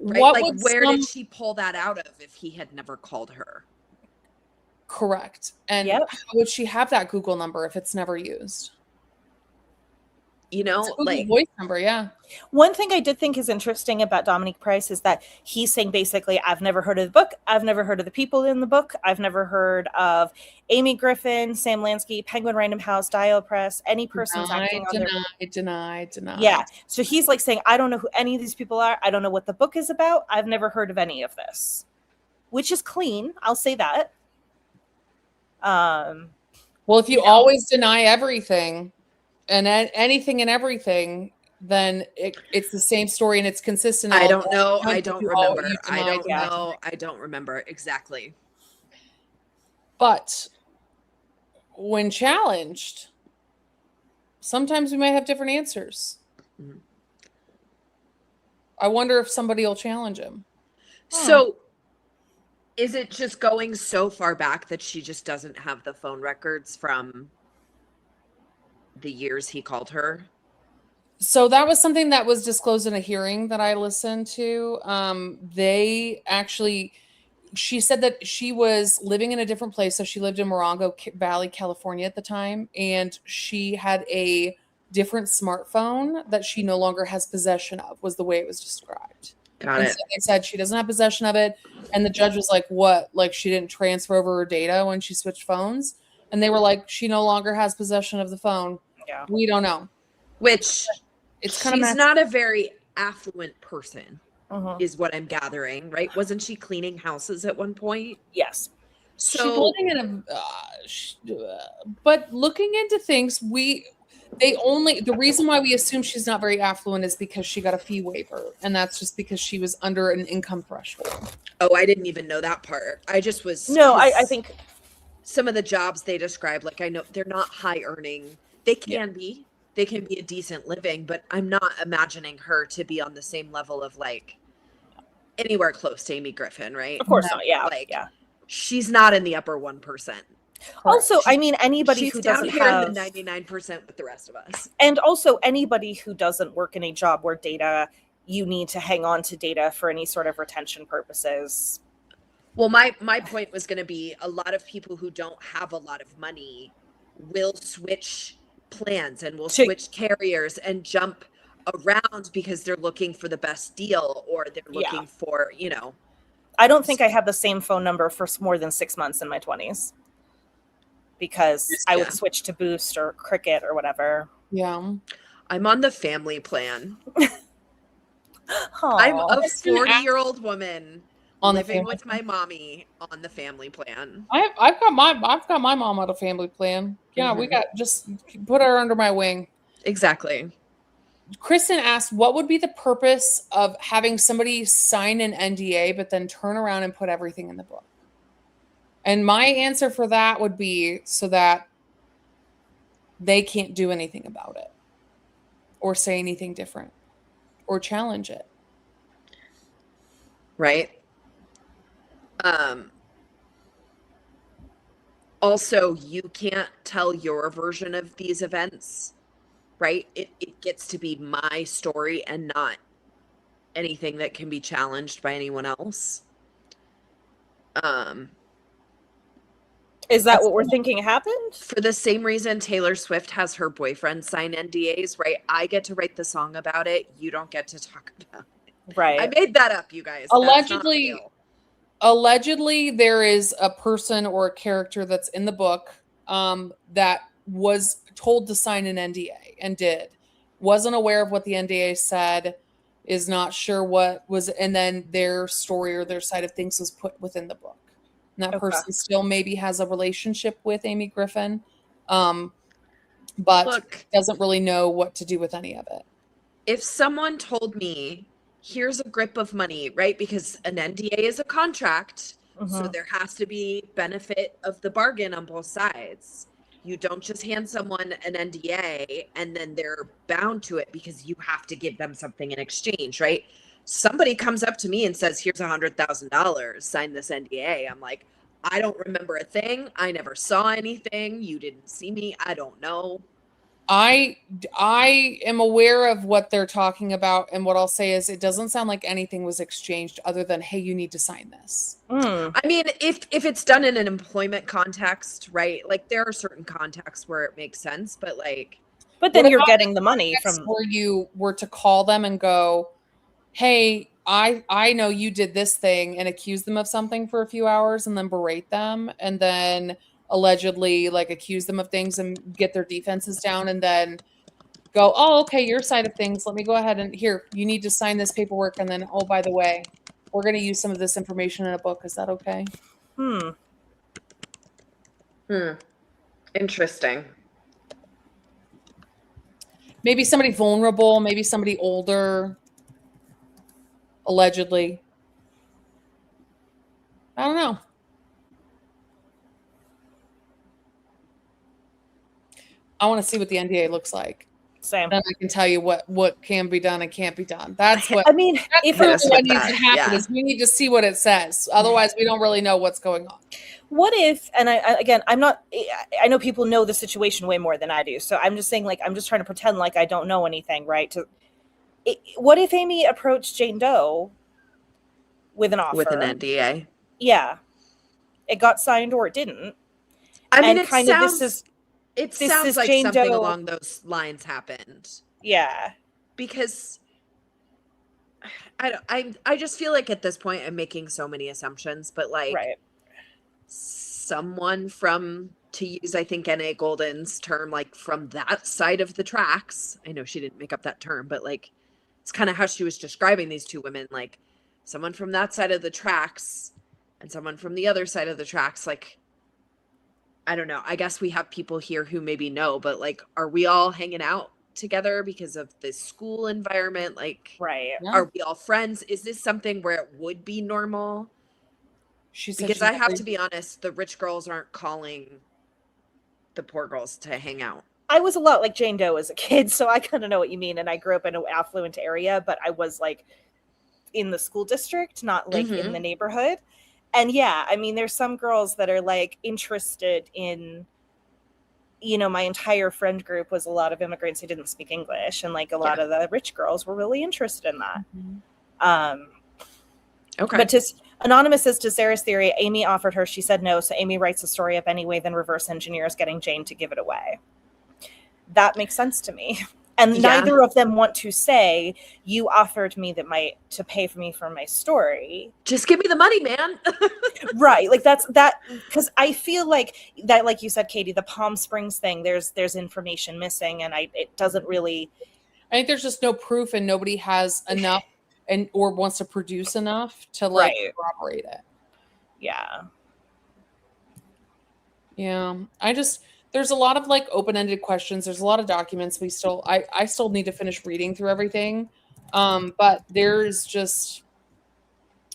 Right? Where did she pull that out of if he had never called her? Correct. And how would she have that Google number if it's never used? You know, like voice number, yeah. One thing I did think is interesting about Dominique Price is that he's saying basically, I've never heard of the book. I've never heard of the people in the book. I've never heard of Amy Griffin, Sam Lansky, Penguin Random House, Dial Press, any person's acting on their... Deny. Yeah. So he's like saying, I don't know who any of these people are. I don't know what the book is about. I've never heard of any of this, which is clean. I'll say that. Well, if you always deny everything and anything and everything, then it's the same story and it's consistent. I don't know. I don't remember. I don't know. I don't remember exactly. But when challenged, sometimes we might have different answers. Mm-hmm. I wonder if somebody will challenge him. So is it just going so far back that she just doesn't have the phone records from the years he called her? So that was something that was disclosed in a hearing that I listened to. She said that she was living in a different place. So she lived in Morongo Valley, California at the time. And she had a different smartphone that she no longer has possession of, was the way it was described. Got it. So they said she doesn't have possession of it. And the judge was like, what? Like she didn't transfer over her data when she switched phones? And they were like, she no longer has possession of the phone. Yeah. We don't know. Which it's kind of she's not a very affluent person, is what I'm gathering, right? Wasn't she cleaning houses at one point? Yes. So she's living in but looking into things, the reason why we assume she's not very affluent is because she got a fee waiver, and that's just because she was under an income threshold. Oh, I didn't even know that part. I just was. No, I think some of the jobs they describe, like I know they're not high earning. They can be. They can be a decent living, but I'm not imagining her to be on the same level of like anywhere close to Amy Griffin, right? Of course not. Yeah. She's not in the upper 1%. Also, I mean, anybody who doesn't have in the 99% with the rest of us. And also anybody who doesn't work in a job where you need to hang on to data for any sort of retention purposes. Well, my point was going to be a lot of people who don't have a lot of money will switch plans and will switch carriers and jump around because they're looking for the best deal or they're looking for, I don't think I have the same phone number for more than 6 months in my 20s because I would switch to Boost or Cricket or whatever. Yeah. I'm on the family plan. I'm a 40-year-old woman living with my mommy on the family plan. I've got my mom on a family plan. Yeah, we got just put her under my wing. Exactly. Kristen asked, what would be the purpose of having somebody sign an NDA but then turn around and put everything in the book? And my answer for that would be so that they can't do anything about it or say anything different or challenge it. Right. Also, you can't tell your version of these events, right? It gets to be my story and not anything that can be challenged by anyone else. Is that what we're thinking happened? For the same reason Taylor Swift has her boyfriend sign NDAs, right? I get to write the song about it. You don't get to talk about it. Right. I made that up, you guys. That's not real. Allegedly, there is a person or a character that's in the book that was told to sign an NDA and did. Wasn't aware of what the NDA said, is not sure what was, and then their story or their side of things was put within the book. And that person still maybe has a relationship with Amy Griffin, but doesn't really know what to do with any of it. If someone told me, here's a grip of money, right? Because an NDA is a contract, so there has to be benefit of the bargain on both sides. You don't just hand someone an NDA and then they're bound to it because you have to give them something in exchange, right? Somebody comes up to me and says, here's $100,000, sign this NDA. I'm like, I don't remember a thing. I never saw anything. You didn't see me. I don't know. I am aware of what they're talking about, and what I'll say is it doesn't sound like anything was exchanged other than, hey, you need to sign this. I mean, if it's done in an employment context, right? Like there are certain contexts where it makes sense, but then you're getting the money from where you were to call them and go, hey, I know you did this thing, and accuse them of something for a few hours and then berate them and then allegedly like accuse them of things and get their defenses down and then go, oh, okay, your side of things. Let me go ahead and here, you need to sign this paperwork. And then, oh, by the way, we're going to use some of this information in a book. Is that okay? Interesting. Maybe somebody vulnerable, maybe somebody older, allegedly. I don't know. I want to see what the NDA looks like. Same. Then I can tell you what can be done and can't be done. That's what I mean. If what needs to happen is we need to see what it says. Otherwise, we don't really know what's going on. What if? And I'm not. I know people know the situation way more than I do. So I'm just saying, like, I'm just trying to pretend like I don't know anything, right? What if Amy approached Jane Doe with an offer, with an NDA? Yeah, it got signed or it didn't. I mean, it sounds like Jane something Doe, along those lines happened. Yeah, because I just feel like at this point I'm making so many assumptions, but like someone from, to use I think N.A. Golden's term, like from that side of the tracks. I know she didn't make up that term, but like it's kind of how she was describing these two women, like someone from that side of the tracks and someone from the other side of the tracks. Like, I don't know. I guess we have people here who maybe know, but like, are we all hanging out together because of this school environment? Like, are we all friends? Is this something where it would be normal? Because I have to be honest, the rich girls aren't calling the poor girls to hang out. I was a lot like Jane Doe as a kid, so I kind of know what you mean. And I grew up in an affluent area, but I was like in the school district, not like in the neighborhood. And yeah, I mean, there's some girls that are like interested in, you know, my entire friend group was a lot of immigrants who didn't speak English. And like a lot of the rich girls were really interested in that. Okay. But Anonymous says, to Sarah's theory, Amy offered her, she said no. So Amy writes the story up anyway, then reverse engineers getting Jane to give it away. That makes sense to me. And neither of them want to say, you offered me to pay for me for my story. Just give me the money, man. Right. Like that, because I feel like that, like you said, Katie, the Palm Springs thing, there's information missing, and it doesn't really. I think there's just no proof, and nobody has enough or wants to produce enough to like corroborate it. Yeah. Yeah. There's a lot of like open-ended questions. There's a lot of documents. I still need to finish reading through everything. But there's just,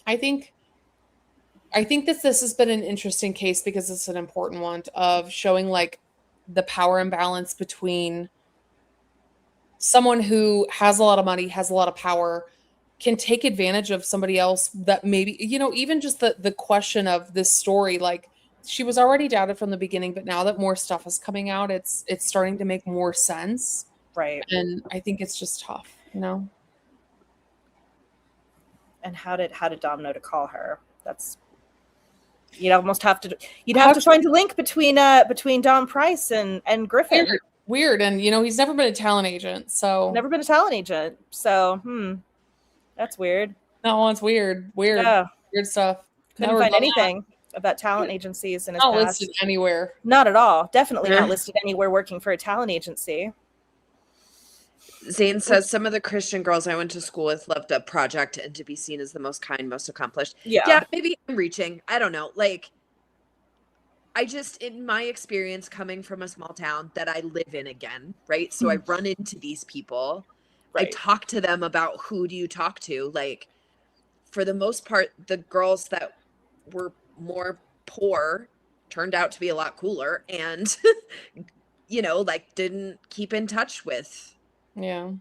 I think that this has been an interesting case because it's an important one of showing like the power imbalance between someone who has a lot of money, has a lot of power, can take advantage of somebody else that maybe, you know, even just the question of this story, like, she was already doubted from the beginning, but now that more stuff is coming out, it's starting to make more sense. Right. And I think it's just tough, you know? And how did Dom know to call her? That's You'd almost have to. You'd have to find a link between Don Price and Griffin. Weird, and he's never been a talent agent, so Never been a talent agent. So that's weird. No, it's weird. Weird stuff. Couldn't find anything about talent agencies in his not past. listed anywhere. Not at all. Definitely not listed anywhere working for a talent agency. Zane says some of the Christian girls I went to school with loved a project and to be seen as the most kind, most accomplished. Yeah, maybe I'm reaching. I don't know. Like, I just, in my experience coming from a small town that I live in again, right? So I run into these people. Right. I talk to them about who do you talk to? Like, for the most part, the girls that were more poor turned out to be a lot cooler and, like, didn't keep in touch with. Yeah.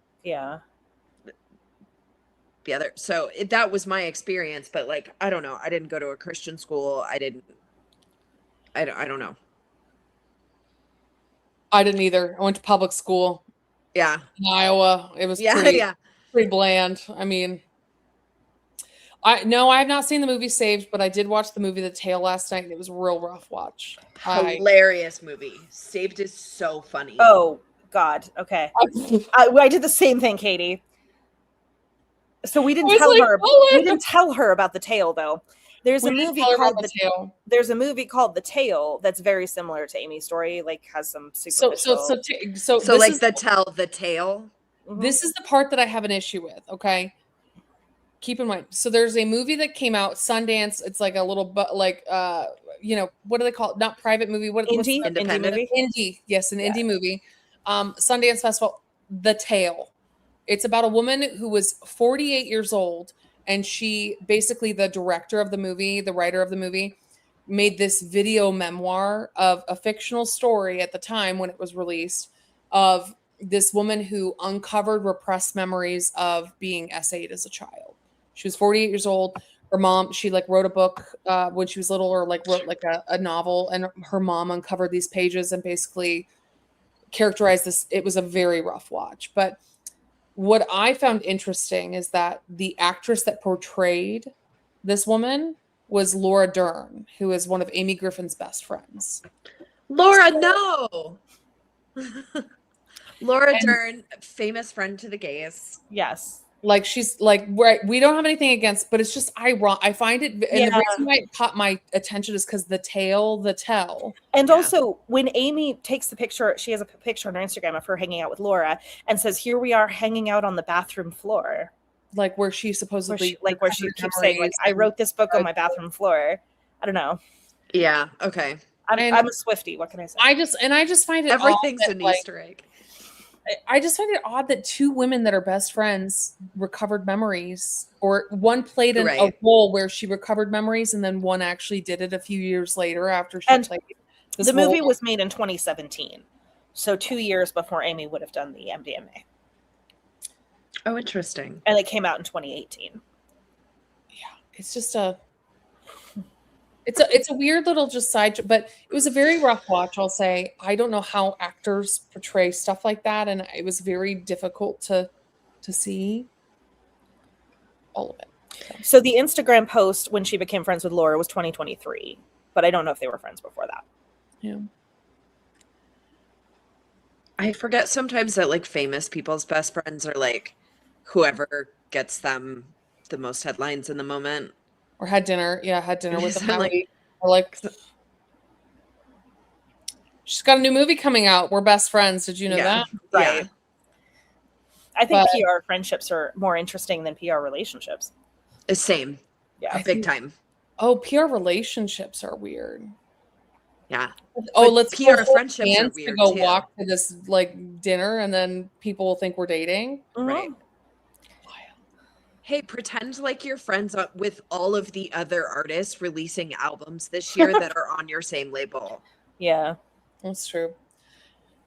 The other. So that was my experience, but like, I don't know. I didn't go to a Christian school. I don't know. I didn't either. I went to public school. Yeah. In Iowa. It was pretty bland. I mean, I have not seen the movie Saved, but I did watch the movie The Tale last night, and it was a real rough watch. Hilarious movie. Saved is so funny. Oh God. Okay. I did the same thing, Katie. So we didn't tell her. We didn't tell her about The Tale, though. There's a movie called The Tale. There's a movie called The Tale that's very similar to Amy's story. Like, has some superficial. So like the tale. This is the part that I have an issue with. Okay. Keep in mind. So there's a movie that came out, Sundance. It's like a little, what do they call it? Not private movie. Indie movie. Indie. Yes, an indie movie. Sundance Festival. The Tale. It's about a woman who was 48 years old, and she basically, the director of the movie, the writer of the movie, made this video memoir of a fictional story at the time when it was released of this woman who uncovered repressed memories of being SA'd as a child. She was 48 years old. Her mom, she wrote a book when she was little, or wrote a novel, and her mom uncovered these pages and basically characterized this. It was a very rough watch. But what I found interesting is that the actress that portrayed this woman was Laura Dern, who is one of Amy Griffin's best friends. Laura, no. Laura Dern, famous friend to the gays. Yes. Like, she's like, right, we don't have anything against, but it's just ironic. I find it, and the reason why it caught my attention is because the tell. And also, when Amy takes the picture, she has a picture on her Instagram of her hanging out with Laura and says, "Here we are hanging out on the bathroom floor." Like, where she supposedly, where she keeps saying, like, "I wrote this book on my bathroom floor." I don't know. Yeah. Okay. I'm a Swiftie. What can I say? I just find it everything's an Easter egg. I just find it odd that two women that are best friends recovered memories, or one played a role where she recovered memories, and then one actually did it a few years later after she played this the movie was made in 2017, so 2 years before Amy would have done the MDMA. Oh, interesting. And it came out in 2018. Yeah, it's just it's a weird little just side, but it was a very rough watch, I'll say. I don't know how actors portray stuff like that, and it was very difficult to see all of it. So the Instagram post when she became friends with Laura was 2023, but I don't know if they were friends before that. Yeah. I forget sometimes that like famous people's best friends are like whoever gets them the most headlines in the moment. Or had dinner with them. Like, she's got a new movie coming out. We're best friends. Did you know that? Right. Yeah. I think PR friendships are more interesting than PR relationships. Same. Yeah. Big time. Oh, PR relationships are weird. Yeah. Oh, let's PR friendships are weird to go walk to this dinner, and then people will think we're dating. Mm-hmm. Right. Hey, pretend like you're friends with all of the other artists releasing albums this year that are on your same label. Yeah, that's true.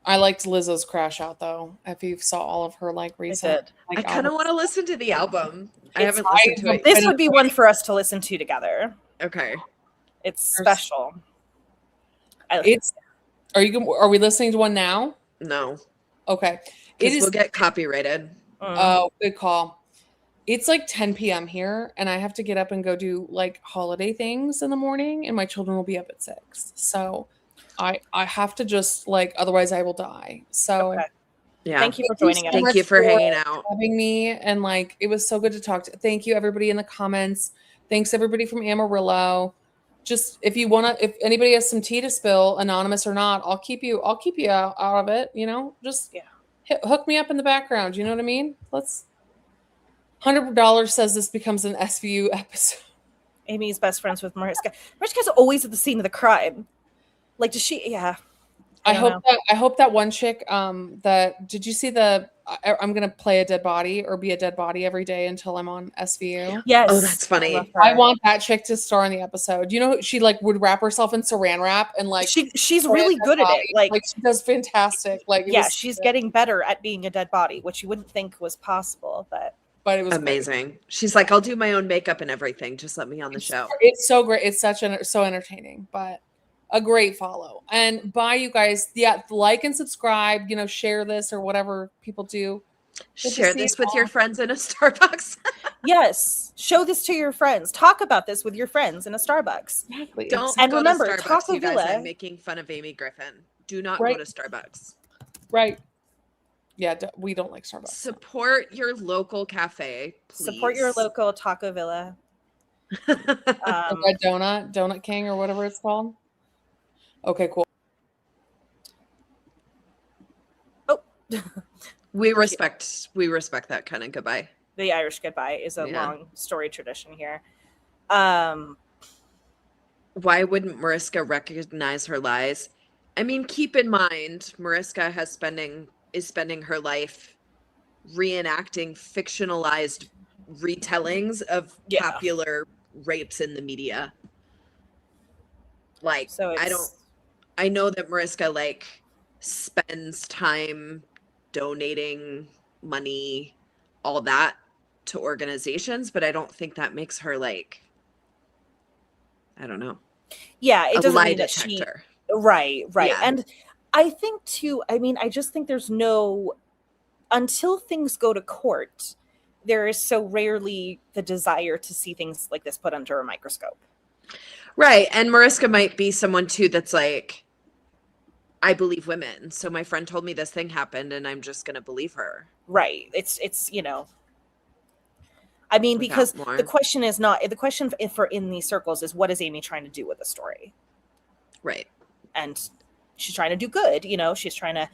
I liked Lizzo's Crash Out, though. If you saw all of her recent, I kind of want to listen to the album. I haven't listened to it. This would be one for us to listen to together. Okay, it's special. Are we listening to one now? No. Okay. We'll get copyrighted. Oh, good call. It's like 10 p.m. here, and I have to get up and go do like holiday things in the morning, and my children will be up at 6. So I have to just like, otherwise I will die. So Okay. Yeah. Thank you for thank you joining so us. Thank much you for hanging out. having me, and like it was so good to talk to. Thank you everybody in the comments. Thanks everybody from Amarillo. Just if you want to, if anybody has some tea to spill, anonymous or not, I'll keep you out of it, you know. Just Yeah. hook me up in the background, you know what I mean? Let's $100 says this becomes an SVU episode. Amy's best friends with Mariska. Mariska's always at the scene of the crime. Like, does she? Yeah. I don't know. hope that one chick that did you see I'm gonna play a dead body or be a dead body every day until I'm on SVU. Yes. Oh, that's funny. I love her. I want that chick to star in the episode. You know, she like would wrap herself in saran wrap and like she's play a really dead good at body. it. Like she does fantastic. Like it yeah, was she's getting better at being a dead body, which you wouldn't think was possible, but it was great. Amazing. She's like, I'll do my own makeup and everything. Just let me on the show. It's so great. It's so entertaining, but a great follow. And bye, you guys. Yeah, like and subscribe. You know, share this or whatever people do. Good to Share see this you with your all. friends in a Starbucks. yes, show this to your friends. Talk about this with your friends in a Starbucks. Exactly. Don't And go remember, to Starbucks, Taco you guys. Villa- I'm making fun of Amy Griffin. Do not Right. go to Starbucks. Right. Yeah, we don't like Starbucks. Support your local cafe, please. Support your local Taco Villa. Like a Donut King or whatever it's called. Okay, cool. Oh, we respect that kind of goodbye. the Irish goodbye is a Yeah. long story tradition here. Why wouldn't Mariska recognize her lies? I mean, keep in mind, Mariska is spending her life reenacting fictionalized retellings of Yeah. popular rapes in the media. Like, So I know that Mariska like spends time donating money, all that to organizations, but I don't think that makes her like, I don't know. yeah, it a doesn't lie mean detector. that she right. Yeah. And I think too, I mean, I just think there's no until things go to court, there is so rarely the desire to see things like this put under a microscope. Right. And Mariska might be someone too that's like, I believe women. So my friend told me this thing happened and I'm just going to believe her. Right. It's you know, I mean, Without because more. the question is not the question for in these circles is what is Amy trying to do with the story? Right. And she's trying to do good, you know, she's trying to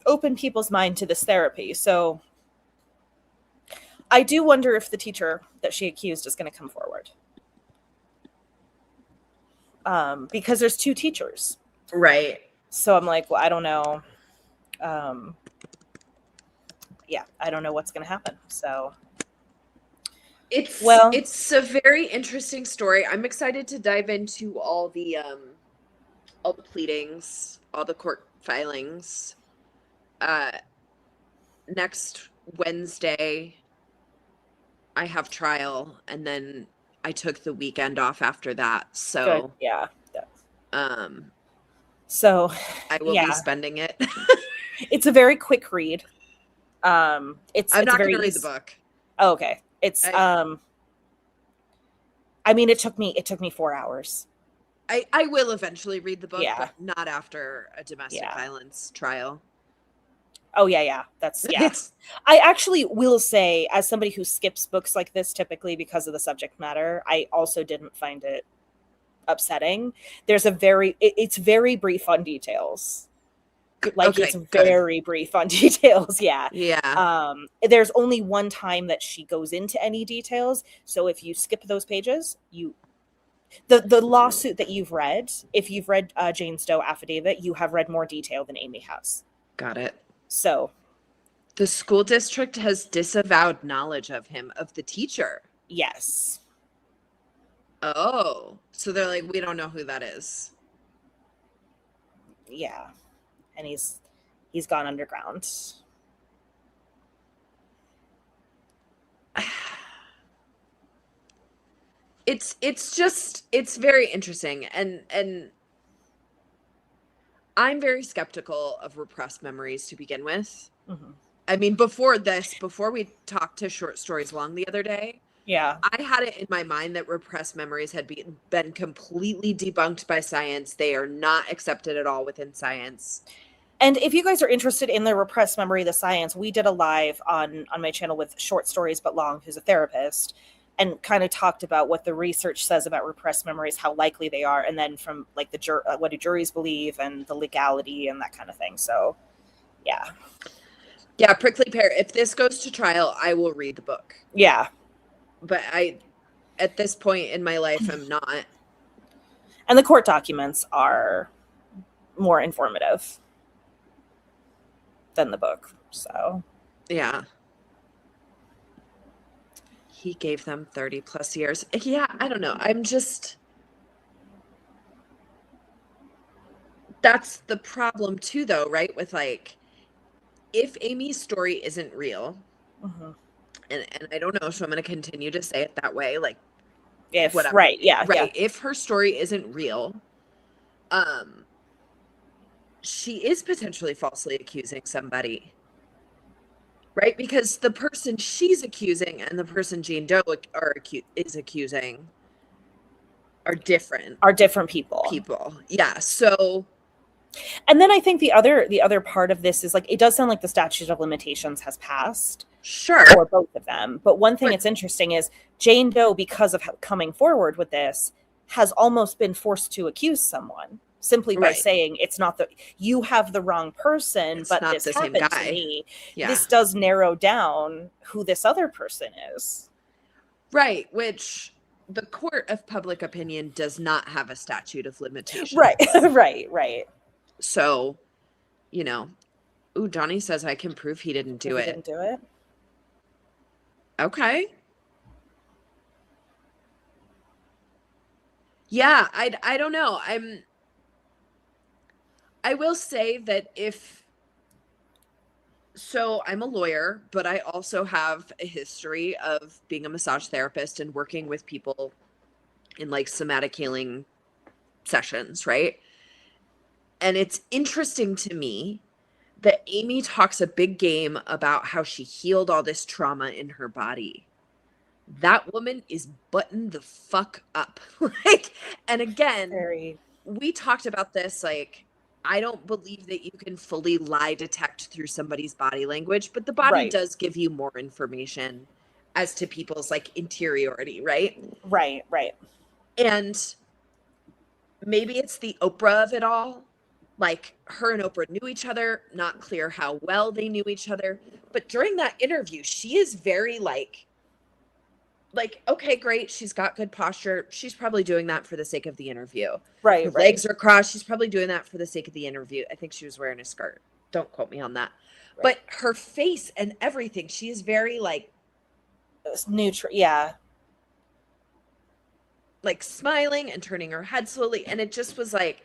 open people's mind to this therapy. So I do wonder if the teacher that she accused is going to come forward. Because there's two teachers. Right. So I'm like, well, I don't know. Yeah, I don't know what's going to happen. So it's a very interesting story. I'm excited to dive into all the pleadings, all the court filings. Next Wednesday I have trial, and then I took the weekend off after that. So good. Yeah. So I will yeah. be spending it. It's a very quick read. It's I'm it's not very going to read the book. Oh, okay. It's I mean, it took me 4 hours. I will eventually read the book, Yeah. but not after a domestic violence trial. Oh yeah. That's I actually will say, as somebody who skips books like this typically because of the subject matter, I also didn't find it upsetting. There's it's very brief on details. Like okay, it's very brief on details. Yeah. Yeah. There's only one time that she goes into any details. So if you skip those pages, the lawsuit that you've read, if you've read Jane Stowe affidavit, you have read more detail than Amy has. Got it. So the school district has disavowed knowledge of him, of the teacher. Yes. Oh, so they're like, we don't know who that is. Yeah. And he's gone underground. It's very interesting, and I'm very skeptical of repressed memories to begin with. Mm-hmm. I mean, before we talked to Short Stories Long the other day, Yeah. I had it in my mind that repressed memories had been completely debunked by science. They are not accepted at all within science. And if you guys are interested in the repressed memory, the science, we did a live on my channel with Short Stories But Long, who's a therapist, and kind of talked about what the research says about repressed memories, how likely they are, and then from like what do juries believe and the legality and that kind of thing. So, yeah. Yeah, Prickly Pear. If this goes to trial, I will read the book. Yeah. But at this point in my life, I'm not. And the court documents are more informative than the book. So, yeah. He gave them 30 plus years. Yeah, I don't know. That's the problem too, though, right? With like, if Amy's story isn't real, and I don't know, so I'm going to continue to say it that way, like, whatever. Right, yeah, right. yeah. If her story isn't real, she is potentially falsely accusing somebody, right? Because the person she's accusing and the person Jane Doe is accusing are different. Are different people. Yeah. So. And then I think the other part of this is like, it does sound like the statute of limitations has passed. Sure. For both of them. But one thing that's interesting is Jane Doe, because of coming forward with this, has almost been forced to accuse someone simply by saying it's not you have the wrong person, but this happened to me. Yeah. This does narrow down who this other person is. Right, which the court of public opinion does not have a statute of limitations. Right, right. So, Johnny says I can prove he didn't do it. He didn't do it? Okay. Yeah, I don't know. I will say that I'm a lawyer, but I also have a history of being a massage therapist and working with people in like somatic healing sessions, right? And it's interesting to me that Amy talks a big game about how she healed all this trauma in her body. That woman is buttoned the fuck up. And again, we talked about this, like, I don't believe that you can fully lie detect through somebody's body language, but the body does give you more information as to people's like interiority, right? Right. And maybe it's the Oprah of it all. Like, her and Oprah knew each other, not clear how well they knew each other. But during that interview, she is very like, okay, great. She's got good posture. She's probably doing that for the sake of the interview. Right. Her legs are crossed. She's probably doing that for the sake of the interview. I think she was wearing a skirt. Don't quote me on that. Right. But her face and everything, she is very like neutral. Yeah. Like smiling and turning her head slowly. And it just was like,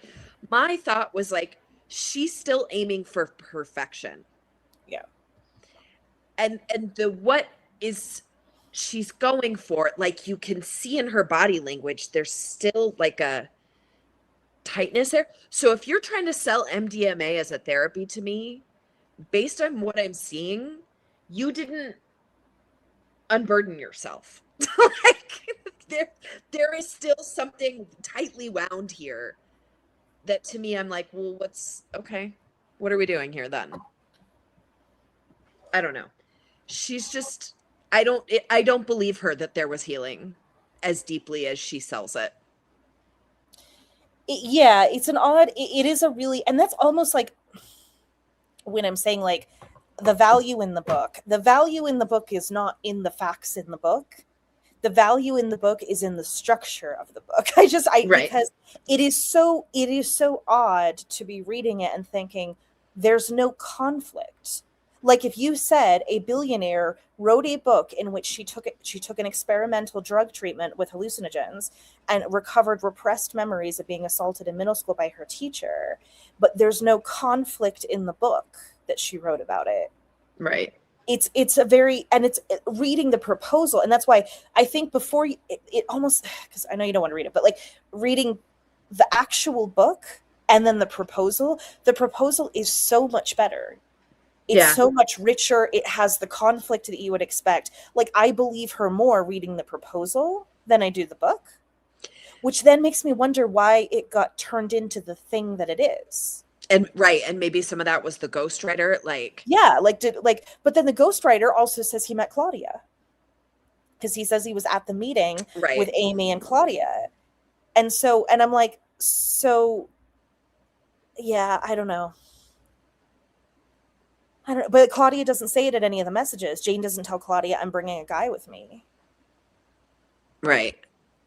my thought was like, she's still aiming for perfection. Yeah. And what is she's going for, like, you can see in her body language, there's still like a tightness there. So if you're trying to sell MDMA as a therapy to me, based on what I'm seeing, you didn't unburden yourself. Like, there is still something tightly wound here that to me, I'm like, well, what are we doing here then? I don't know. She's just, I don't believe her that there was healing as deeply as she sells it. Yeah, it's an odd, it is a really, and that's almost like when I'm saying like the value in the book is not in the facts in the book. The value in the book is in the structure of the book. Because it is so odd to be reading it and thinking there's no conflict. Like if you said a billionaire wrote a book in which she took an experimental drug treatment with hallucinogens and recovered repressed memories of being assaulted in middle school by her teacher, but there's no conflict in the book that she wrote about it. Right. It's a very, and it's reading the proposal. And that's why I think before it almost, because I know you don't want to read it, but like reading the actual book and then the proposal is so much better. It's so much richer. It has the conflict that you would expect. Like, I believe her more reading the proposal than I do the book, which then makes me wonder why it got turned into the thing that it is. And maybe some of that was the ghostwriter, like, yeah, but then the ghostwriter also says he met Claudia, because he says he was at the meeting with Amy and Claudia, and I'm like, so yeah, I don't know, but Claudia doesn't say it in any of the messages. Jane doesn't tell Claudia, I'm bringing a guy with me. Right.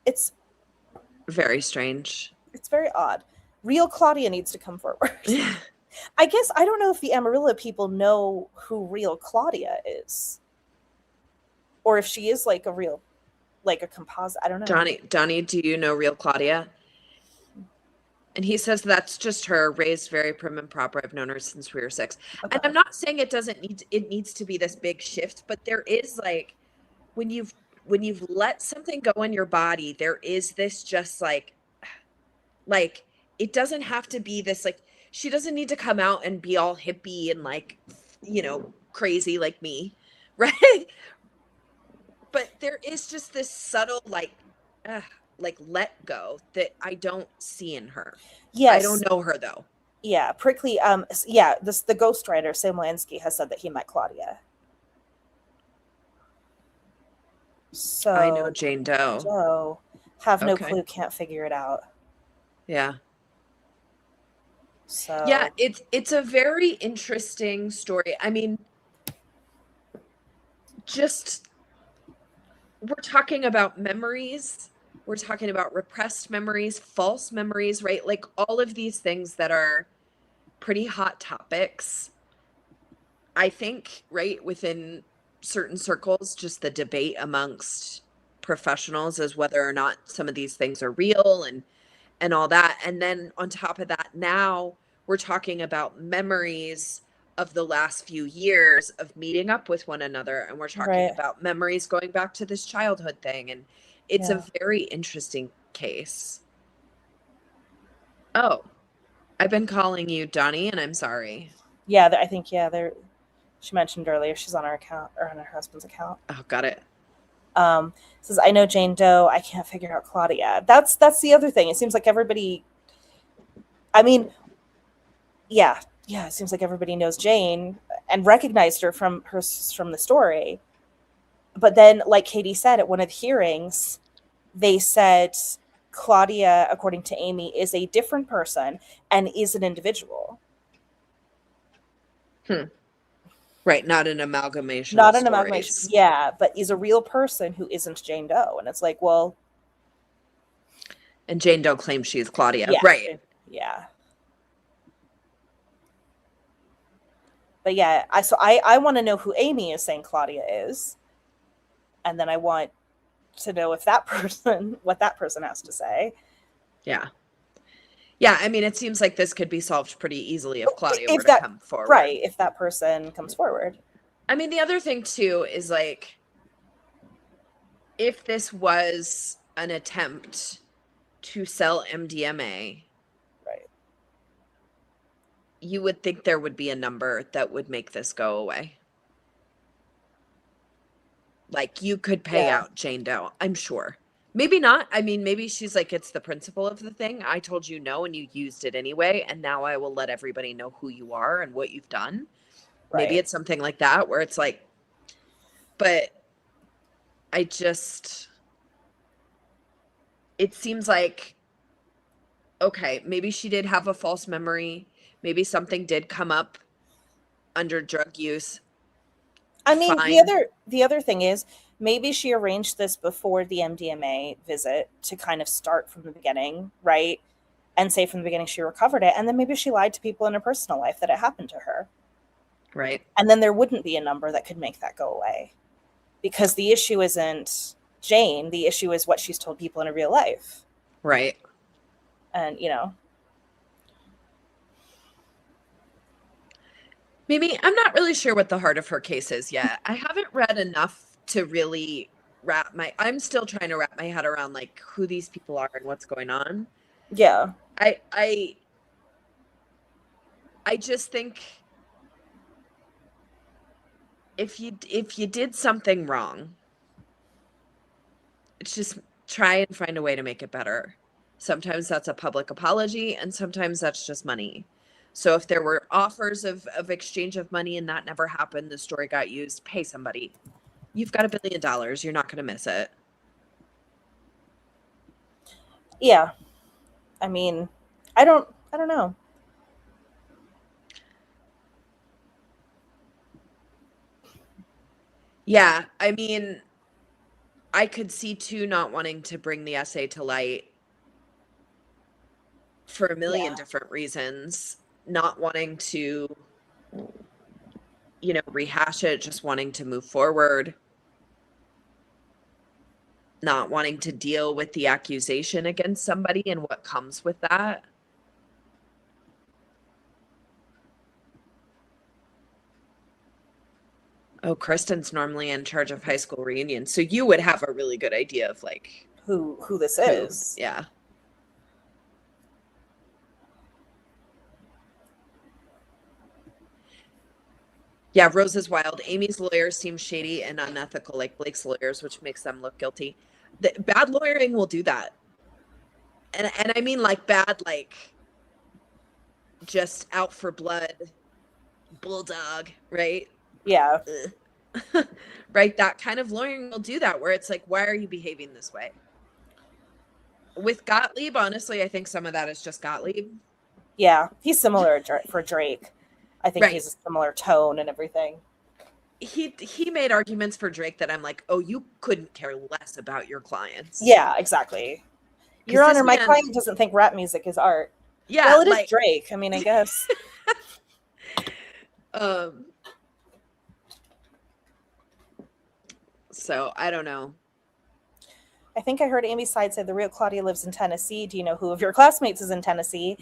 It's very strange. It's very odd. Real Claudia needs to come forward. I guess I don't know if the Amarillo people know who real Claudia is, or if she is like a real, like a composite. I don't know. Donnie, do you know real Claudia? And he says that's just her, raised very prim and proper. I've known her since we were 6. Okay. And I'm not saying it needs to be this big shift, but there is, like, when you've let something go in your body, there is this just like it doesn't have to be this, like, she doesn't need to come out and be all hippie and, like, crazy like me, right? But there is just this subtle, like let go that I don't see in her. Yes. I don't know her though. Yeah, prickly. The ghostwriter Sam Lansky has said that he met Claudia. So I know Jane Doe. Have no clue, can't figure it out. Yeah. So yeah, it's a very interesting story. I mean, just, we're talking about memories. We're talking about repressed memories, false memories, right? Like, all of these things that are pretty hot topics. I think, right, within certain circles, just the debate amongst professionals is whether or not some of these things are real and all that. And then on top of that, now we're talking about memories of the last few years of meeting up with one another. And we're talking about memories going back to this childhood thing. And it's a very interesting case. Oh, I've been calling you Donnie, and I'm sorry. Yeah, I think, she mentioned earlier she's on our account, or on her husband's account. Oh, got it. Says, I know Jane Doe, I can't figure out Claudia. That's the other thing. It seems like everybody, I mean, it seems like everybody knows Jane and recognized her from the story. But then, like Katie said, at one of the hearings, they said Claudia, according to Amy, is a different person and is an individual. Right, not an amalgamation. Not an amalgamation. Yeah, but is a real person who isn't Jane Doe. And it's like, well. And Jane Doe claims she's Claudia. Yeah, right. Yeah. But yeah, I want to know who Amy is saying Claudia is. And then I want to know what that person has to say. Yeah. Yeah, I mean, it seems like this could be solved pretty easily if Claudia were to come forward. Right, if that person comes forward. I mean, the other thing, too, is, like, if this was an attempt to sell MDMA, right, you would think there would be a number that would make this go away. Like, you could pay out Jane Doe, I'm sure. Maybe not. I mean, maybe she's like, it's the principle of the thing. I told you no, and you used it anyway. And now I will let everybody know who you are and what you've done. Right. Maybe it's something like that where it's like, but it seems like, okay, maybe she did have a false memory. Maybe something did come up under drug use. I mean, the other thing is, maybe she arranged this before the MDMA visit to kind of start from the beginning, right? And say from the beginning she recovered it. And then maybe she lied to people in her personal life that it happened to her. Right. And then there wouldn't be a number that could make that go away. Because the issue isn't Jane. The issue is what she's told people in her real life. Right. And, Mimi, I'm not really sure what the heart of her case is yet. I haven't read enough to really I'm still trying to wrap my head around, like, who these people are and what's going on. Yeah. I just think if you did something wrong, it's just try and find a way to make it better. Sometimes that's a public apology, and sometimes that's just money. So if there were offers of exchange of money and that never happened, the story got used, pay somebody. You've got $1 billion. You're not going to miss it. Yeah. I mean, I don't know. Yeah, I mean, I could see too not wanting to bring the essay to light for a million different reasons, not wanting to, rehash it, just wanting to move forward, not wanting to deal with the accusation against somebody and what comes with that. Oh, Kristen's normally in charge of high school reunions, so you would have a really good idea of like who this is. Yeah. Yeah, Rose is wild. Amy's lawyers seem shady and unethical like Blake's lawyers, which makes them look guilty. Bad lawyering will do that. And I mean like bad, like just out for blood, bulldog, right? Yeah. Right? That kind of lawyering will do that, where it's like, why are you behaving this way? With Gottlieb, honestly, I think some of that is just Gottlieb. Yeah, he's similar for Drake. I think Right. he's a similar tone and everything. He made arguments for Drake that I'm like, oh, you couldn't care less about your clients. Yeah, exactly. Your Honor, my client doesn't think rap music is art. Yeah, well, it is Drake. I mean, I guess. So I don't know. I think I heard Amy's side say the real Claudia lives in Tennessee. Do you know who of your classmates is in Tennessee?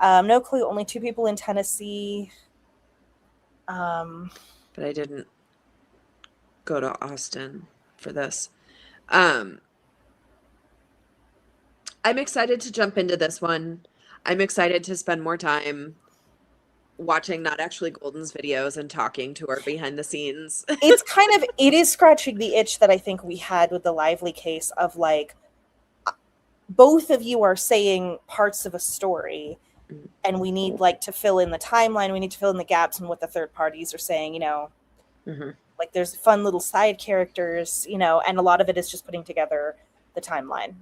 No clue. Only 2 people in Tennessee. But I didn't go to Austin for this. I'm excited to jump into this one. I'm excited to spend more time watching not actually Golden's videos and talking to her behind the scenes. It is scratching the itch that I think we had with the Lively case of like, both of you are saying parts of a story and we need like to fill in the timeline. We need to fill in the gaps in what the third parties are saying, like there's fun little side characters, and a lot of it is just putting together the timeline.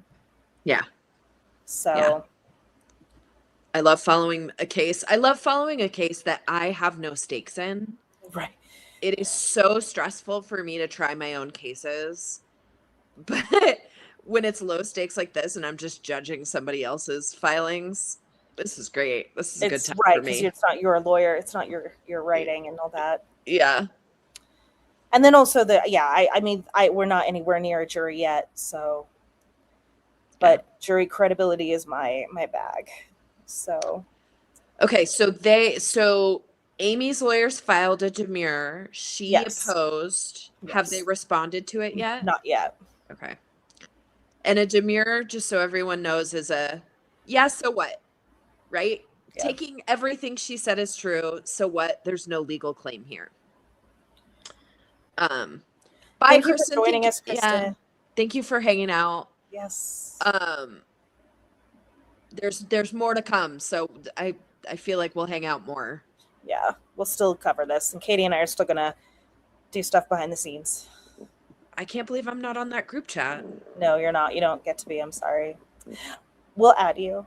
Yeah. So yeah. I love following a case. I love following a case that I have no stakes in. Right. It is so stressful for me to try my own cases. But when it's low stakes like this and I'm just judging somebody else's filings, this is great. This is a good time for me. Because it's not your lawyer. It's not your writing and all that. Yeah. And then also I mean, we're not anywhere near a jury yet. So, but jury credibility is my bag. So, okay, so Amy's lawyers filed a demurrer. She opposed. Yes. Have they responded to it yet? Not yet. Okay. And a demurrer, just so everyone knows, is a so what? Right? Yeah. Taking everything she said is true. So what? There's no legal claim here. Bye, Thank Kristen. You for joining us, Kristen. Yeah. Thank you for hanging out. Yes. There's more to come, so I feel like we'll hang out more. Yeah, we'll still cover this, and Katie and I are still gonna do stuff behind the scenes. I can't believe I'm not on that group chat. No, you're not. You don't get to be. I'm sorry. We'll add you.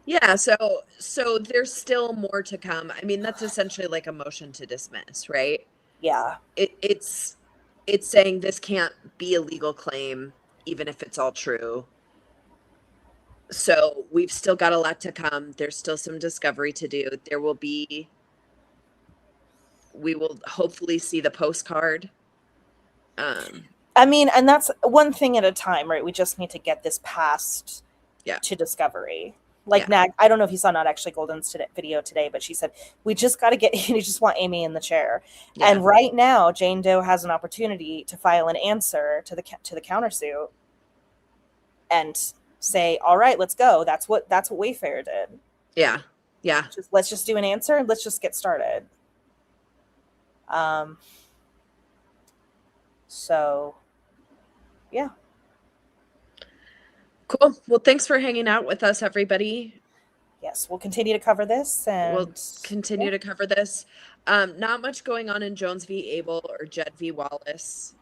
Yeah, so there's still more to come. I mean, that's essentially like a motion to dismiss, right? Yeah. It's saying this can't be a legal claim, even if it's all true. So we've still got a lot to come. There's still some discovery to do. We will hopefully see the postcard. I mean, and that's one thing at a time, right? We just need to get this past to discovery. Like Nag, I don't know if you saw Not Actually Golden's video today, but she said, we just got to you just want Amy in the chair. Yeah. And right now, Jane Doe has an opportunity to file an answer to the countersuit and say, all right, let's go. That's what Wayfair did. Yeah. Yeah. Let's just do an answer and let's just get started. So, yeah. Cool. Well, thanks for hanging out with us, everybody. Yes, we'll continue to cover this, and We'll continue to cover this. Not much going on in Jones v. Abel or Jed v. Wallace.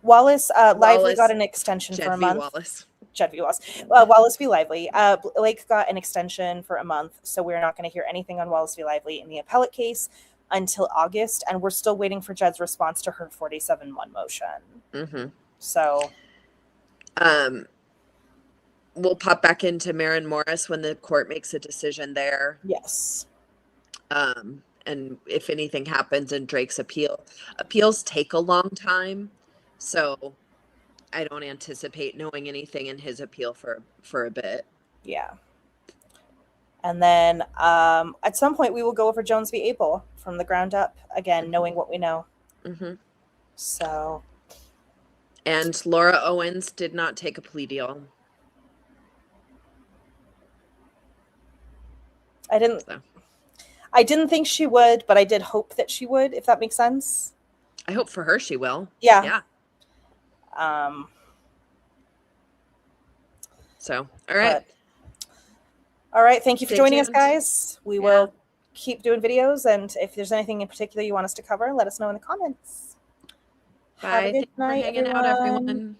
Wallace, Lively Wallace, got an extension for Jed a v. month. Wallace. Jed v. Wallace. Wallace v. Lively. Blake got an extension for a month, so we're not going to hear anything on Wallace v. Lively in the appellate case until August, and we're still waiting for Jed's response to her 47-1 motion. Mm-hmm. So, we'll pop back into Maren Morris when the court makes a decision there. yes. And if anything happens in Drake's appeals take a long time. So I don't anticipate knowing anything in his appeal for a bit. Yeah. And then at some point we will go over Jones v. Abel from the ground up again, knowing what we know. Mm-hmm. So. And Laura Owens did not take a plea deal. I didn't think she would, but I did hope that she would, if that makes sense. I hope for her she will. Yeah. So, all right. All right. Thank you for joining us, tuned. guys. We will keep doing videos, and if there's anything in particular you want us to cover, let us know in the comments. Bye. Have a good Thanks for night, hanging out, everyone.